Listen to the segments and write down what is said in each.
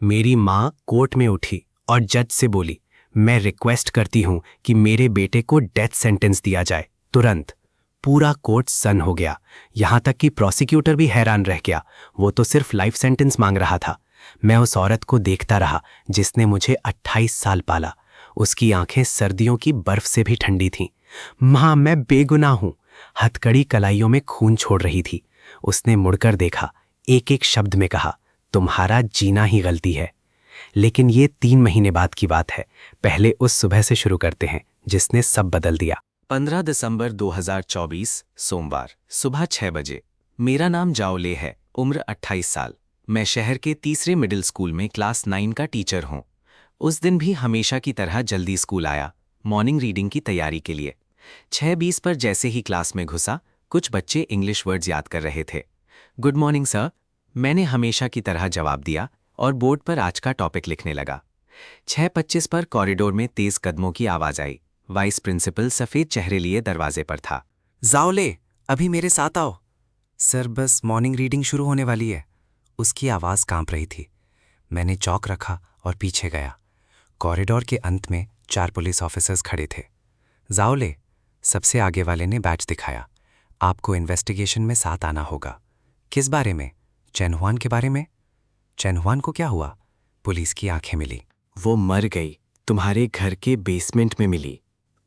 मेरी माँ कोर्ट में उठी और जज से बोली, मैं रिक्वेस्ट करती हूं कि मेरे बेटे को डेथ सेंटेंस दिया जाए तुरंत। पूरा कोर्ट सन हो गया, यहां तक कि प्रोसिक्यूटर भी हैरान रह गया। वो तो सिर्फ लाइफ सेंटेंस मांग रहा था। मैं उस औरत को देखता रहा जिसने मुझे 28 साल पाला। उसकी आंखें सर्दियों की बर्फ से भी ठंडी थीं। मां, मैं बेगुनाह हूं। हथकड़ी कलाइयों में खून छोड़ रही थी। उसने मुड़कर देखा, एक एक शब्द में कहा, तुम्हारा जीना ही गलती है। लेकिन ये 3 महीने बाद की बात है। पहले उस सुबह से शुरू करते हैं जिसने सब बदल दिया। 15 दिसंबर 2024 सोमवार सुबह 6 बजे। मेरा नाम जाओले है, उम्र 28 साल। मैं शहर के तीसरे मिडिल स्कूल में क्लास 9 का टीचर हूँ। उस दिन भी हमेशा की तरह जल्दी स्कूल आया, मॉर्निंग रीडिंग की तैयारी के लिए। 6:20 पर जैसे ही क्लास में घुसा, कुछ बच्चे इंग्लिश वर्ड्स याद कर रहे थे। गुड मॉर्निंग सर, मैंने हमेशा की तरह जवाब दिया और बोर्ड पर आज का टॉपिक लिखने लगा। 6:25 पर कॉरिडोर में तेज कदमों की आवाज आई। वाइस प्रिंसिपल सफेद चेहरे लिए दरवाजे पर था। जाओले, अभी मेरे साथ आओ। सर, बस मॉर्निंग रीडिंग शुरू होने वाली है। उसकी आवाज़ कांप रही थी। मैंने चौक रखा और पीछे गया। कॉरिडोर के अंत में 4 पुलिस ऑफिसर्स खड़े थे। जाओले, सबसे आगे वाले ने बैच दिखाया। आपको इन्वेस्टिगेशन में साथ आना होगा। किस बारे में? चेन हुआन के बारे में। चेन हुआन को क्या हुआ? पुलिस की आंखें मिली। वो मर गई, तुम्हारे घर के बेसमेंट में मिली।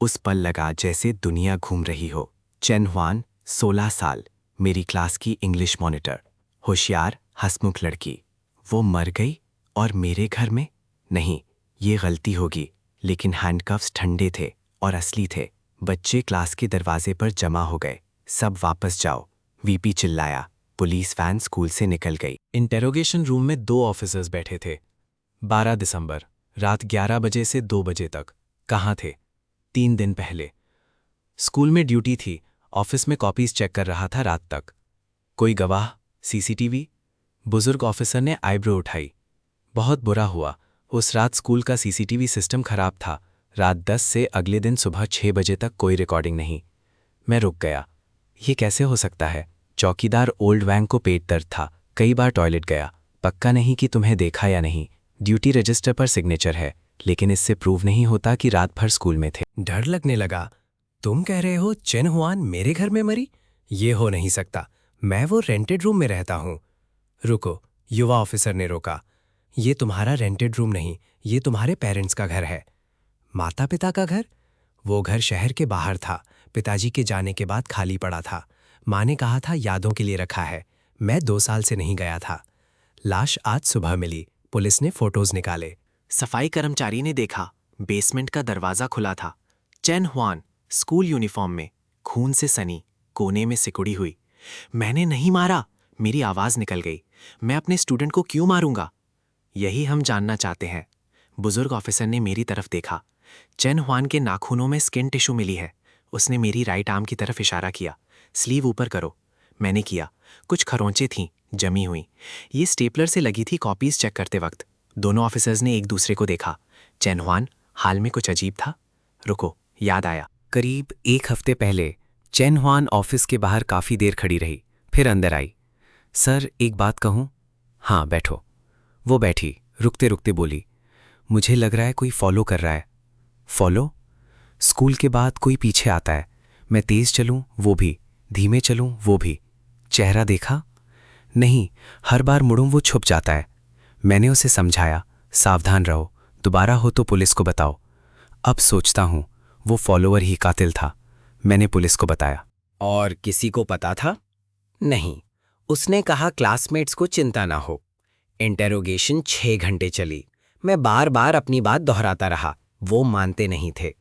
उस पल लगा जैसे दुनिया घूम रही हो। चेन हुआन, 16 साल, मेरी क्लास की इंग्लिश मॉनिटर, होशियार हंसमुख लड़की। वो मर गई और मेरे घर में? नहीं, ये गलती होगी। लेकिन हैंडकफ्स ठंडे थे और असली थे। बच्चे क्लास के दरवाजे पर जमा हो गए। सब वापस जाओ, वीपी चिल्लाया। पुलिस वैन स्कूल से निकल गई। इंटेरोगेशन रूम में 2 ऑफिसर्स बैठे थे। 12 दिसंबर, रात 11 बजे से 2 बजे तक। कहाँ थे? 3 दिन पहले। स्कूल में ड्यूटी थी, ऑफिस में कॉपीज चेक कर रहा था रात तक। कोई गवाह? सीसीटीवी? बुजुर्ग ऑफिसर ने आईब्रो उठाई। बहुत बुरा हुआ, उस रात स्कूल का सीसीटीवी सिस्टम खराब था। रात 10 से अगले दिन सुबह 6 बजे तक कोई रिकॉर्डिंग नहीं। मैं रुक गया। ये कैसे हो सकता है? चौकीदार ओल्ड वैंग को पेट दर्द था, कई बार टॉयलेट गया। पक्का नहीं कि तुम्हें देखा या नहीं। ड्यूटी रजिस्टर पर सिग्नेचर है, लेकिन इससे प्रूव नहीं होता कि रात भर स्कूल में थे। डर लगने लगा। तुम कह रहे हो चेन हुआन मेरे घर में मरी? ये हो नहीं सकता, मैं वो रेंटेड रूम में रहता हूँ। रुको, युवा ऑफिसर ने रोका। ये तुम्हारा रेंटेड रूम नहीं, ये तुम्हारे पेरेंट्स का घर है। माता पिता का घर? वो घर शहर के बाहर था। पिताजी के जाने के बाद खाली पड़ा था। माँ ने कहा था यादों के लिए रखा है। मैं 2 साल से नहीं गया था। लाश आज सुबह मिली। पुलिस ने फोटोज निकाले। सफाई कर्मचारी ने देखा, बेसमेंट का दरवाजा खुला था। चेन हुआन स्कूल यूनिफॉर्म में, खून से सनी, कोने में सिकुड़ी हुई। मैंने नहीं मारा, मेरी आवाज निकल गई। मैं अपने स्टूडेंट को क्यों मारूंगा? यही हम जानना चाहते हैं। बुजुर्ग ऑफिसर ने मेरी तरफ देखा। चेन हुआन के नाखूनों में स्किन टिश्यू मिली है। उसने मेरी राइट आर्म की तरफ इशारा किया। स्लीव ऊपर करो। मैंने किया। कुछ खरोंचें थीं, जमी हुई। ये स्टेपलर से लगी थी कॉपीज चेक करते वक्त। दोनों ऑफिसर्स ने एक दूसरे को देखा। चेन हुआन, हाल में कुछ अजीब था? रुको, याद आया। करीब 1 हफ्ते पहले चेन हुआन ऑफिस के बाहर काफ़ी देर खड़ी रही, फिर अंदर आई। सर, एक बात कहूँ? हाँ, बैठो। वो बैठी, रुकते रुकते बोली, मुझे लग रहा है कोई फॉलो कर रहा है। फॉलो? स्कूल के बाद कोई पीछे आता है। मैं तेज चलूं वो भी, धीमे चलूं वो भी। चेहरा देखा? नहीं, हर बार मुड़ूं वो छुप जाता है। मैंने उसे समझाया, सावधान रहो, दोबारा हो तो पुलिस को बताओ। अब सोचता हूं वो फॉलोअर ही कातिल था। मैंने पुलिस को बताया। और किसी को पता था? नहीं। उसने कहा क्लासमेट्स को चिंता ना हो। इंटेरोगेशन 6 घंटे चली। मैं बार बार अपनी बात दोहराता रहा, वो मानते नहीं थे।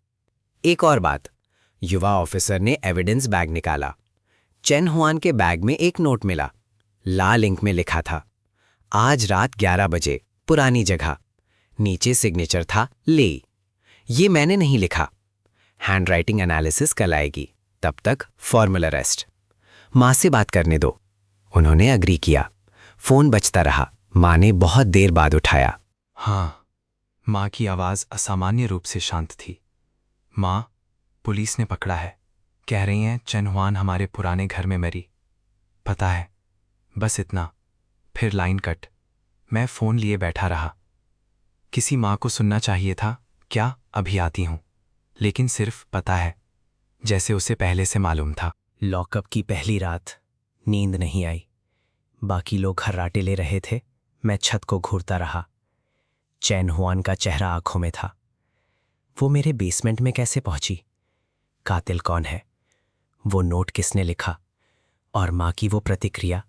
एक और बात, युवा ऑफिसर ने एविडेंस बैग निकाला। चेन हुआन के बैग में एक नोट मिला। लाल इंक में लिखा था, आज रात 11 बजे, पुरानी जगह। नीचे सिग्नेचर था ले। ये मैंने नहीं लिखा। हैंडराइटिंग एनालिसिस कल आएगी, तब तक फॉर्मल अरेस्ट। माँ से बात करने दो। उन्होंने अग्री किया। फोन बजता रहा। माँ ने बहुत देर बाद उठाया। हाँ, माँ की आवाज असामान्य रूप से शांत थी। माँ, पुलिस ने पकड़ा है। कह रही हैं चेन हुआन हमारे पुराने घर में मरी। पता है, बस इतना। फिर लाइन कट। मैं फोन लिए बैठा रहा। किसी माँ को सुनना चाहिए था, क्या अभी आती हूँ, लेकिन सिर्फ पता है, जैसे उसे पहले से मालूम था। लॉकअप की पहली रात नींद नहीं आई। बाकी लोग खर्राटे ले रहे थे, मैं छत को घूरता रहा। चैन हुआन का चेहरा आंखों में था। वो मेरे बेसमेंट में कैसे पहुंची? कातिल कौन है? वो नोट किसने लिखा? और माँ की वो प्रतिक्रिया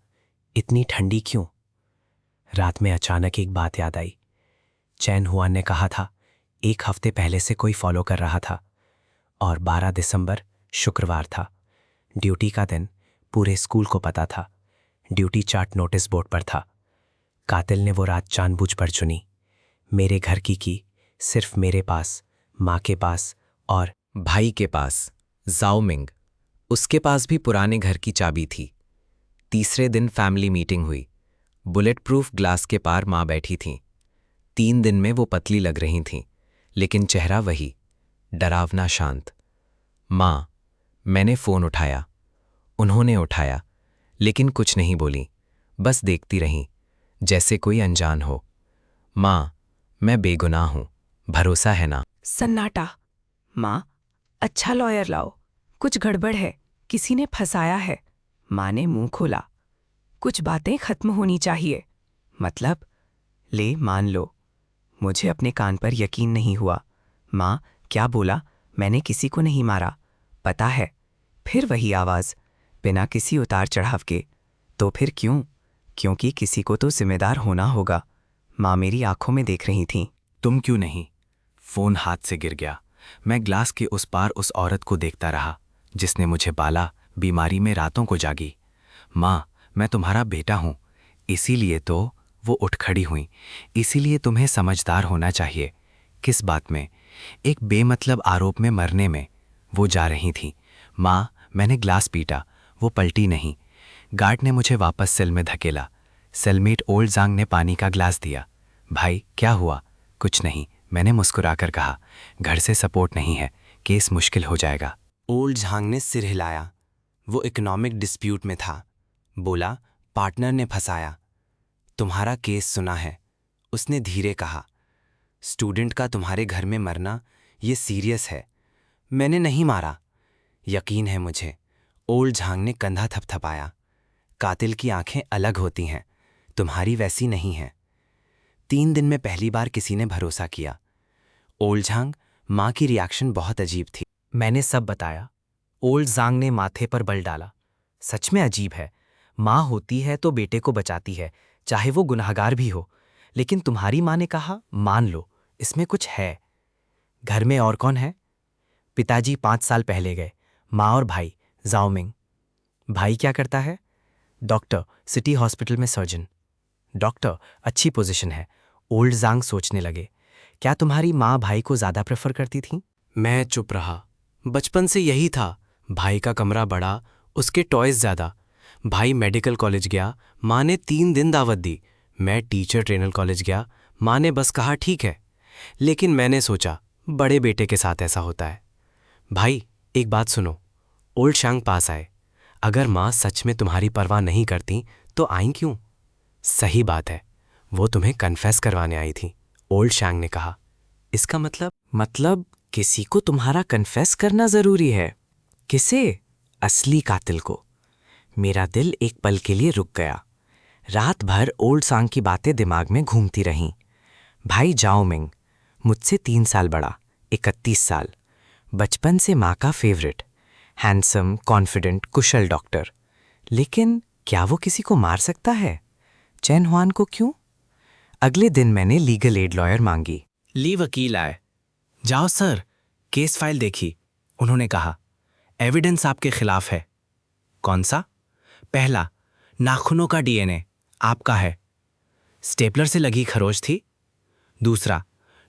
इतनी ठंडी क्यों? रात में अचानक एक बात याद आई। चैन हुआन ने कहा था 1 हफ्ते पहले से कोई फॉलो कर रहा था, और 12 दिसंबर शुक्रवार था, ड्यूटी का दिन। पूरे स्कूल को पता था। ड्यूटी चार्ट नोटिस बोर्ड पर था। कातिल ने वो रात जानबूझकर चुनी। मेरे घर की सिर्फ मेरे पास, माँ के पास और भाई के पास, जाओमिंग। उसके पास भी पुराने घर की चाबी थी। तीसरे दिन फैमिली मीटिंग हुई। बुलेट प्रूफ ग्लास के पार माँ बैठी थीं। 3 दिन में वो पतली लग रही थीं, लेकिन चेहरा वही, डरावना शांत। माँ, मैंने फ़ोन उठाया। उन्होंने उठाया, लेकिन कुछ नहीं बोली, बस देखती रहीं, जैसे कोई अनजान हो। माँ, मैं बेगुनाह हूँ, भरोसा है ना? सन्नाटा। माँ, अच्छा लॉयर लाओ, कुछ गड़बड़ है, किसी ने फंसाया है। माँ ने मुंह खोला। कुछ बातें खत्म होनी चाहिए। मतलब? ले मान लो। मुझे अपने कान पर यकीन नहीं हुआ। माँ, क्या बोला? मैंने किसी को नहीं मारा। पता है। फिर वही आवाज़, बिना किसी उतार चढ़ाव के। तो फिर क्यों? क्योंकि किसी को तो जिम्मेदार होना होगा। माँ मेरी आंखों में देख रही थीं। तुम क्यों नहीं? फोन हाथ से गिर गया। मैं ग्लास के उस पार उस औरत को देखता रहा, जिसने मुझे पाला, बीमारी में रातों को जागी। माँ, मैं तुम्हारा बेटा हूं, इसीलिए तो। वो उठ खड़ी हुई। इसीलिए तुम्हें समझदार होना चाहिए। किस बात में? एक बेमतलब आरोप में मरने में। वो जा रही थी। माँ, मैंने ग्लास पीटा, वो पलटी नहीं। गार्ड ने मुझे वापस सेल में धकेला। सेलमेट ओल्ड जांग ने पानी का ग्लास दिया। भाई, क्या हुआ? कुछ नहीं, मैंने मुस्कुराकर कहा। घर से सपोर्ट नहीं है, केस मुश्किल हो जाएगा। ओल्ड झांग ने सिर हिलाया। वो इकोनॉमिक डिस्प्यूट में था। बोला, पार्टनर ने फंसाया। तुम्हारा केस सुना है, उसने धीरे कहा। स्टूडेंट का तुम्हारे घर में मरना, ये सीरियस है। मैंने नहीं मारा, यकीन है मुझे। ओल्ड झांग ने कंधा थपथपाया। कातिल की आंखें अलग होती हैं, तुम्हारी वैसी नहीं हैं। 3 दिन में पहली बार किसी ने भरोसा किया। ओल्ड झांग, माँ की रिएक्शन बहुत अजीब थी। मैंने सब बताया। ओल्ड जांग ने माथे पर बल डाला। सच में अजीब है। माँ होती है तो बेटे को बचाती है, चाहे वो गुनहगार भी हो। लेकिन तुम्हारी माँ ने कहा, मान लो, इसमें कुछ है। घर में और कौन है? पिताजी 5 साल पहले गए। माँ और भाई, जाओमिंग। भाई क्या करता है? डॉक्टर, सिटी हॉस्पिटल में सर्जन। डॉक्टर, अच्छी पोजीशन है। ओल्ड जांग सोचने लगे। क्या तुम्हारी माँ भाई को ज्यादा प्रेफर करती थी? मैं चुप रहा। बचपन से यही था। भाई का कमरा बड़ा, उसके टॉयज ज्यादा। भाई मेडिकल कॉलेज गया, माँ ने 3 दिन दावत दी। मैं टीचर ट्रेनर कॉलेज गया, माँ ने बस कहा ठीक है। लेकिन मैंने सोचा, बड़े बेटे के साथ ऐसा होता है। भाई, एक बात सुनो। ओल्ड शांग पास आए। अगर माँ सच में तुम्हारी परवाह नहीं करती तो आई क्यों? सही बात है, वो तुम्हें कन्फेस करवाने आई थी, ओल्ड शांग ने कहा। इसका मतलब किसी को तुम्हारा कन्फेस करना जरूरी है। किसे? असली कातिल को। मेरा दिल एक पल के लिए रुक गया। रात भर ओल्ड सांग की बातें दिमाग में घूमती रहीं। भाई जाओमिंग, मुझसे 3 साल बड़ा, 31 साल। बचपन से माँ का फेवरेट, हैंडसम, कॉन्फिडेंट, कुशल डॉक्टर। लेकिन क्या वो किसी को मार सकता है? चैन हुआन को क्यों? अगले दिन मैंने लीगल एड लॉयर मांगी। ली वकील आए। जाओ सर, केस फाइल देखी, उन्होंने कहा। एविडेंस आपके खिलाफ है। कौन सा? पहला, नाखूनों का डीएनए आपका है, स्टेपलर से लगी खरोच थी। दूसरा,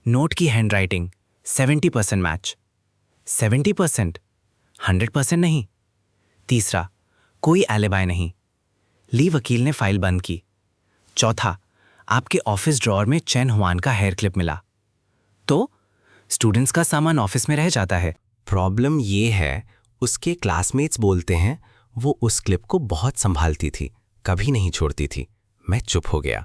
नोट की हैंडराइटिंग 70% मैच। 70%? 100% नहीं। तीसरा, कोई एलिबाई नहीं। ली वकील ने फाइल बंद की। चौथा, आपके ऑफिस ड्रॉअर में चैन हुआन का हेयर क्लिप मिला। तो स्टूडेंट्स का सामान ऑफिस में रह जाता है। प्रॉब्लम ये है, उसके क्लासमेट्स बोलते हैं वो उस क्लिप को बहुत संभालती थी, कभी नहीं छोड़ती थी। मैं चुप हो गया।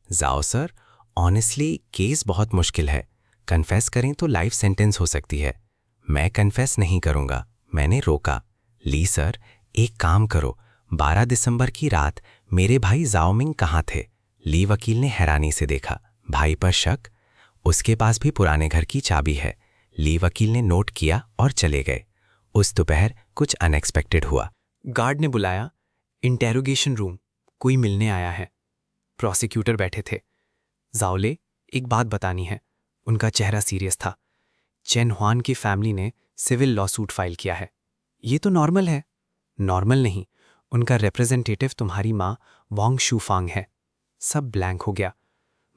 जाओ सर, ऑनेस्टली केस बहुत मुश्किल है, कन्फेस करें तो लाइफ सेंटेंस हो सकती है। मैं कन्फेस नहीं करूंगा, मैंने रोका। ली सर, एक काम करो, 12 दिसंबर की रात मेरे भाई जाओमिंग कहाँ थे? ली वकील ने हैरानी से देखा। भाई पर शक? उसके पास भी पुराने घर की चाबी है। ली वकील ने नोट किया और चले गए। उस दोपहर कुछ अनएक्सपेक्टेड हुआ। गार्ड ने बुलाया, इंटेरोगेशन रूम, कोई मिलने आया है। प्रोसिक्यूटर बैठे थे। जाओले, एक बात बतानी है। उनका चेहरा सीरियस था। चेन हुआन की फैमिली ने सिविल लॉसूट फाइल किया है। ये तो नॉर्मल है। नॉर्मल नहीं, उनका रिप्रेजेंटेटिव तुम्हारी माँ वांग शूफांग है। सब ब्लैंक हो गया।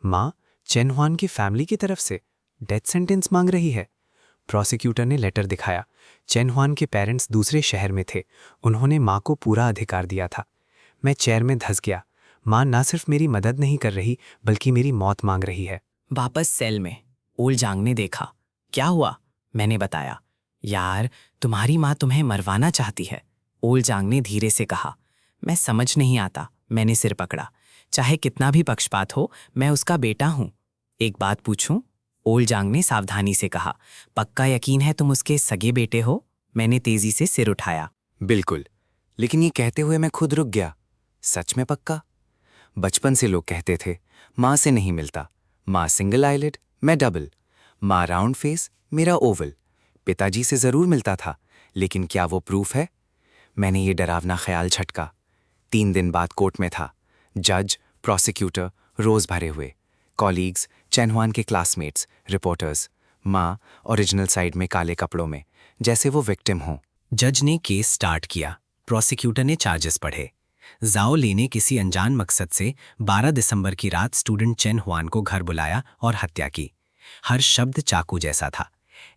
माँ चेन हुआन की फैमिली की तरफ से डेथ सेंटेंस मांग रही है। प्रोसिक्यूटर ने लेटर दिखाया। चेन हुआन के पेरेंट्स दूसरे शहर में थे। उन्होंने माँ को पूरा अधिकार दिया था। मैं चेयर में धंस गया। माँ ना सिर्फ मेरी मदद नहीं कर रही बल्कि मेरी मौत मांग रही है। वापस सेल में ओलजांग ने देखा। क्या हुआ? मैंने बताया। यार, तुम्हारी माँ तुम्हें मरवाना चाहती है, ओलजांग ने धीरे से कहा। मैं समझ नहीं आता, मैंने सिर पकड़ा। चाहे कितना भी पक्षपात हो, मैं उसका बेटा हूं। एक बात पूछूं? ओलजांग ने सावधानी से कहा। पक्का यकीन है तुम उसके सगे बेटे हो? मैंने तेजी से सिर उठाया। बिल्कुल, लेकिन ये कहते हुए मैं खुद रुक गया। सच में पक्का? बचपन से लोग कहते थे माँ से नहीं मिलता। माँ सिंगल आईलिड, मैं डबल। माँ राउंड फेस, मेरा ओवल। पिताजी से जरूर मिलता था, लेकिन क्या वो प्रूफ है? मैंने ये डरावना ख्याल झटका। 3 दिन बाद कोर्ट में था। जज, प्रोसिक्यूटर रोज भरे हुए, कॉलीग्स, चेन हुआन के क्लासमेट्स, रिपोर्टर्स। माँ ओरिजिनल साइड में काले कपड़ों में, जैसे वो विक्टिम हो। जज ने केस स्टार्ट किया। प्रोसिक्यूटर ने चार्जेस पढ़े। जाओ ले ने किसी अनजान मकसद से 12 दिसंबर की रात स्टूडेंट चेन हुआन को घर बुलाया और हत्या की। हर शब्द चाकू जैसा था।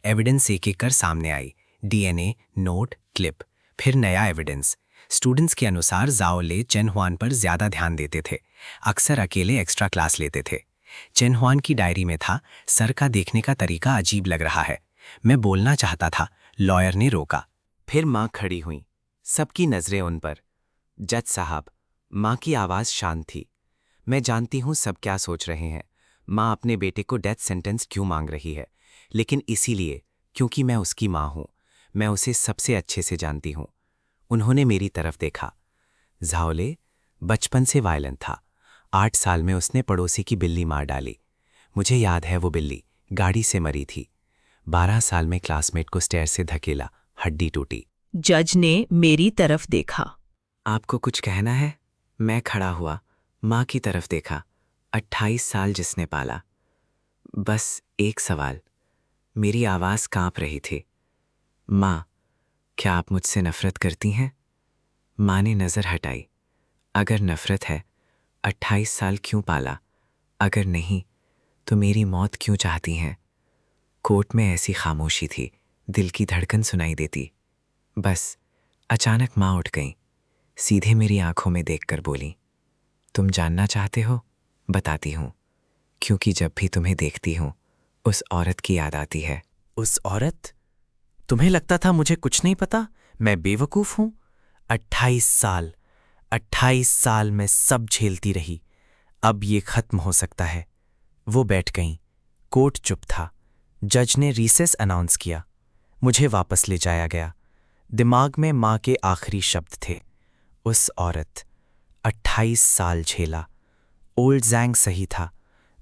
एविडेंस एक एक कर सामने आई। डीएनए, नोट, क्लिप, फिर नया एविडेंस। स्टूडेंट्स के अनुसार जाओ ले चेन हुआन पर ज्यादा ध्यान देते थे। अक्सर अकेले एक्स्ट्रा क्लास लेते थे। चेन हुआन की डायरी में था, सर का देखने का तरीका अजीब लग रहा है। मैं बोलना चाहता था, लॉयर ने रोका। फिर माँ खड़ी हुई, सबकी नजरें उन पर। जज साहब, माँ की आवाज शांत थी। मैं जानती हूं सब क्या सोच रहे हैं। माँ अपने बेटे को डेथ सेंटेंस क्यों मांग रही है? लेकिन इसीलिए क्योंकि मैं उसकी माँ हूं। मैं उसे सबसे अच्छे से जानती हूं। उन्होंने मेरी तरफ देखा। जाओले बचपन से वायलेंट था। 8 साल में उसने पड़ोसी की बिल्ली मार डाली। मुझे याद है वो बिल्ली गाड़ी से मरी थी। 12 साल में क्लासमेट को स्टेयर से धकेला, हड्डी टूटी। जज ने मेरी तरफ देखा। आपको कुछ कहना है? मैं खड़ा हुआ, माँ की तरफ देखा। 28 साल जिसने पाला। बस एक सवाल। मेरी आवाज़ कांप रही थी। माँ, क्या आप मुझसे नफरत करती हैं? माँ ने नज़र हटाई। अगर नफरत है, 28 साल क्यों पाला? अगर नहीं, तो मेरी मौत क्यों चाहती हैं? कोर्ट में ऐसी खामोशी थी, दिल की धड़कन सुनाई देती। बस अचानक माँ उठ गईं। सीधे मेरी आंखों में देखकर बोली, तुम जानना चाहते हो? बताती हूँ। क्योंकि जब भी तुम्हें देखती हूँ, उस औरत की याद आती है। उस औरत? तुम्हें लगता था मुझे कुछ नहीं पता? मैं बेवकूफ हूं? 28 साल में सब झेलती रही। अब ये खत्म हो सकता है। वो बैठ गईं। कोर्ट चुप था। जज ने रिसेस अनाउंस किया। मुझे वापस ले जाया गया। दिमाग में माँ के आखिरी शब्द थे, उस औरत। 28 साल झेला। ओलजांग सही था।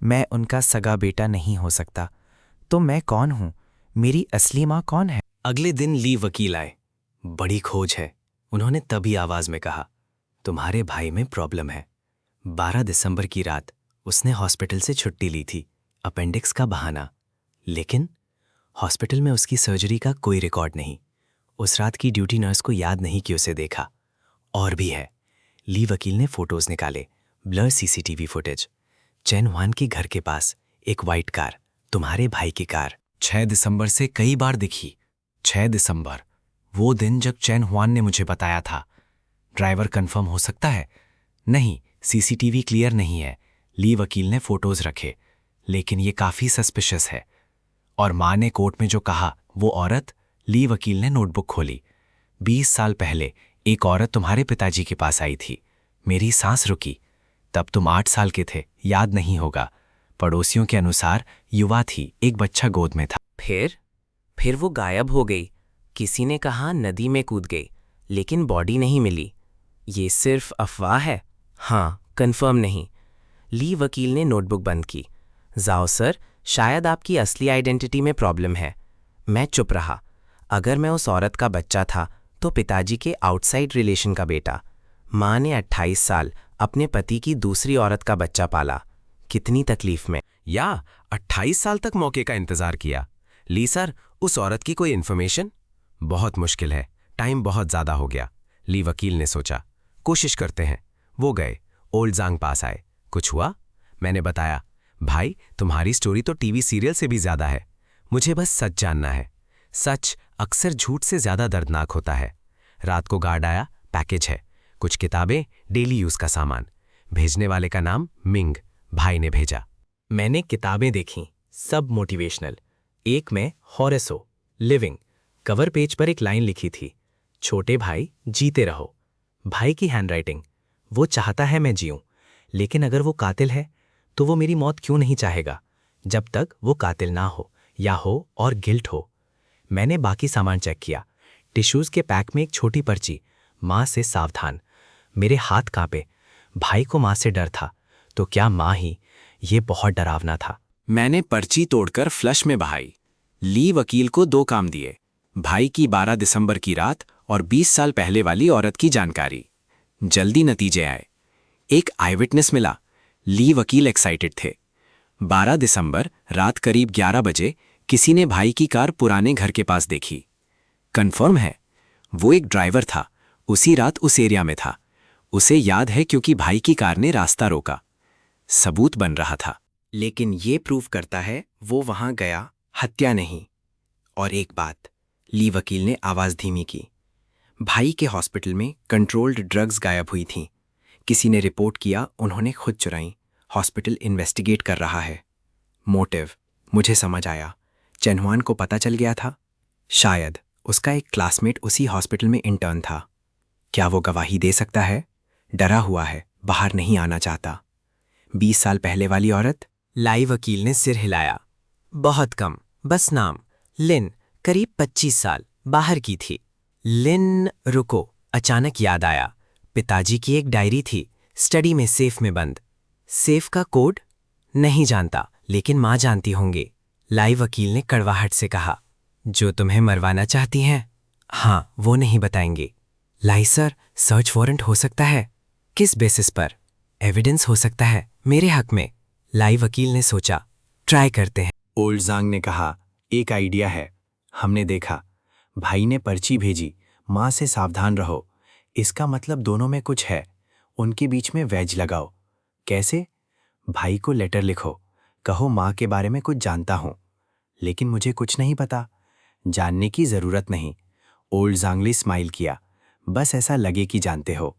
मैं उनका सगा बेटा नहीं हो सकता। तो मैं कौन हूं? मेरी असली माँ कौन है? अगले दिन ली वकील आए। बड़ी खोज है, उन्होंने तभी आवाज में कहा। तुम्हारे भाई में प्रॉब्लम है। 12 दिसंबर की रात उसने हॉस्पिटल से छुट्टी ली थी, अपेंडिक्स का बहाना। लेकिन हॉस्पिटल में उसकी सर्जरी का कोई रिकॉर्ड नहीं। उस रात की ड्यूटी नर्स को याद नहीं कि उसे देखा। और भी है। ली वकील ने फोटोज निकाले, blur CCTV footage. Chain Hwan के घर के पास एक वाइट कार, तुम्हारे भाई की कार, 6 दिसंबर से कई बार दिखी। 6 दिसंबर, वो दिन जब चेन हुआन ने मुझे बताया था। ड्राइवर कंफर्म हो सकता है? नहीं, सीसीटीवी क्लियर नहीं है। ली वकील ने फोटोज रखे, लेकिन ये काफी सस्पिशियस है। और माँ ने कोर्ट में जो कहा, वो औरत? ली वकील ने नोटबुक खोली। 20 साल पहले एक औरत तुम्हारे पिताजी के पास आई थी। मेरी सांस रुकी। तब तुम 8 साल के थे, याद नहीं होगा। पड़ोसियों के अनुसार युवा थी, एक बच्चा गोद में था। फिर वो गायब हो गई। किसी ने कहा नदी में कूद गई, लेकिन बॉडी नहीं मिली। ये सिर्फ अफवाह है? हाँ, कंफर्म नहीं। ली वकील ने नोटबुक बंद की। जाओ सर, शायद आपकी असली आइडेंटिटी में प्रॉब्लम है। मैं चुप रहा। अगर मैं उस औरत का बच्चा था तो पिताजी के आउटसाइड रिलेशन का बेटा। माँ ने 28 साल अपने पति की दूसरी औरत का बच्चा पाला। कितनी तकलीफ में। या 28 साल तक मौके का इंतजार किया। ली सर, उस औरत की कोई इन्फॉर्मेशन? बहुत मुश्किल है, टाइम बहुत ज्यादा हो गया। ली वकील ने सोचा, कोशिश करते हैं। वो गए, ओल्ड जांग पास आए। कुछ हुआ? मैंने बताया, भाई तुम्हारी स्टोरी तो टीवी सीरियल से भी ज्यादा है। मुझे बस सच जानना है। सच अक्सर झूठ से ज्यादा दर्दनाक होता है। रात को गार्ड आया, पैकेज है, कुछ किताबें, डेली यूज का सामान। भेजने वाले का नाम मिंग। भाई ने भेजा। मैंने किताबें देखीं, सब मोटिवेशनल। एक में हॉरेसो लिविंग। कवर पेज पर एक लाइन लिखी थी, छोटे भाई जीते रहो। भाई की हैंडराइटिंग, वो चाहता है मैं जीऊं, लेकिन अगर वो कातिल है तो वो मेरी मौत क्यों नहीं चाहेगा, जब तक वो कातिल ना हो या हो और गिल्ट हो। मैंने बाकी सामान चेक किया। टिश्यूज के पैक में एक छोटी पर्ची, माँ से सावधान। मेरे हाथ कांपे। भाई को माँ से डर था, तो क्या माँ ही? ये बहुत डरावना था। मैंने पर्ची तोड़कर फ्लश में बहाई। ली वकील को 2 काम दिए, भाई की 12 दिसंबर की रात और 20 साल पहले वाली औरत की जानकारी। जल्दी नतीजे आए। एक आई विटनेस मिला। ली वकील एक्साइटेड थे। 12 दिसंबर रात करीब 11 बजे किसी ने भाई की कार पुराने घर के पास देखी। कंफर्म है, वो एक ड्राइवर था, उसी रात उस एरिया में था। उसे याद है क्योंकि भाई की कार ने रास्ता रोका। सबूत बन रहा था। लेकिन ये प्रूव करता है वो वहां गया, हत्या नहीं। और एक बात, ली वकील ने आवाज धीमी की, भाई के हॉस्पिटल में कंट्रोल्ड ड्रग्स गायब हुई थीं। किसी ने रिपोर्ट किया उन्होंने खुद चुराई। हॉस्पिटल इन्वेस्टिगेट कर रहा है। मोटिव मुझे समझ आया। चेनहुआन को पता चल गया था। शायद उसका एक क्लासमेट उसी हॉस्पिटल में इंटर्न था। क्या वो गवाही दे सकता है? डरा हुआ है, बाहर नहीं आना चाहता। 20 साल पहले वाली औरत? लाई वकील ने सिर हिलाया। बहुत कम, बस नाम, लिन, करीब 25 साल, बाहर की थी। लिन, रुको, अचानक याद आया, पिताजी की एक डायरी थी, स्टडी में सेफ में बंद। सेफ का कोड? नहीं जानता, लेकिन माँ जानती होंगे। लाई वकील ने कड़वाहट से कहा, जो तुम्हें मरवाना चाहती हैं? हाँ, वो नहीं बताएंगे। लाई सर, सर्च वारंट हो सकता है। किस बेसिस पर? एविडेंस हो सकता है मेरे हक में। लाई वकील ने सोचा, ट्राई करते हैं। ओल्ड जांग ने कहा, एक आइडिया है। हमने देखा, भाई ने पर्ची भेजी, माँ से सावधान रहो। इसका मतलब दोनों में कुछ है। उनके बीच में वेज लगाओ। कैसे? भाई को लेटर लिखो, कहो माँ के बारे में कुछ जानता हूं, लेकिन मुझे कुछ नहीं पता। जानने की जरूरत नहीं। ओल्ड जांगली स्माइल किया, बस ऐसा लगे कि जानते हो।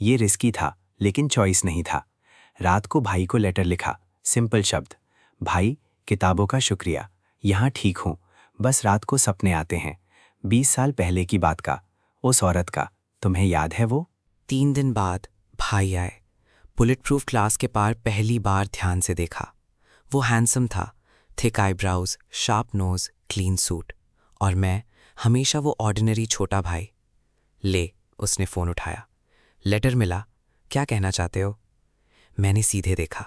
ये रिस्की था, लेकिन चॉइस नहीं था। रात को भाई को लेटर लिखा, सिंपल शब्द, भाई किताबों का शुक्रिया, यहाँ ठीक हूँ, बस रात को सपने आते हैं। 20 साल पहले की बात का, उस औरत का, तुम्हें याद है वो? 3 दिन बाद भाई आए। बुलेट प्रूफ ग्लास के पार पहली बार ध्यान से देखा। वो हैंडसम था, thick eyebrows, sharp nose, clean suit. और मैं हमेशा वो ऑर्डिनरी छोटा भाई। ले, उसने फ़ोन उठाया। लेटर मिला, क्या कहना चाहते हो? मैंने सीधे देखा।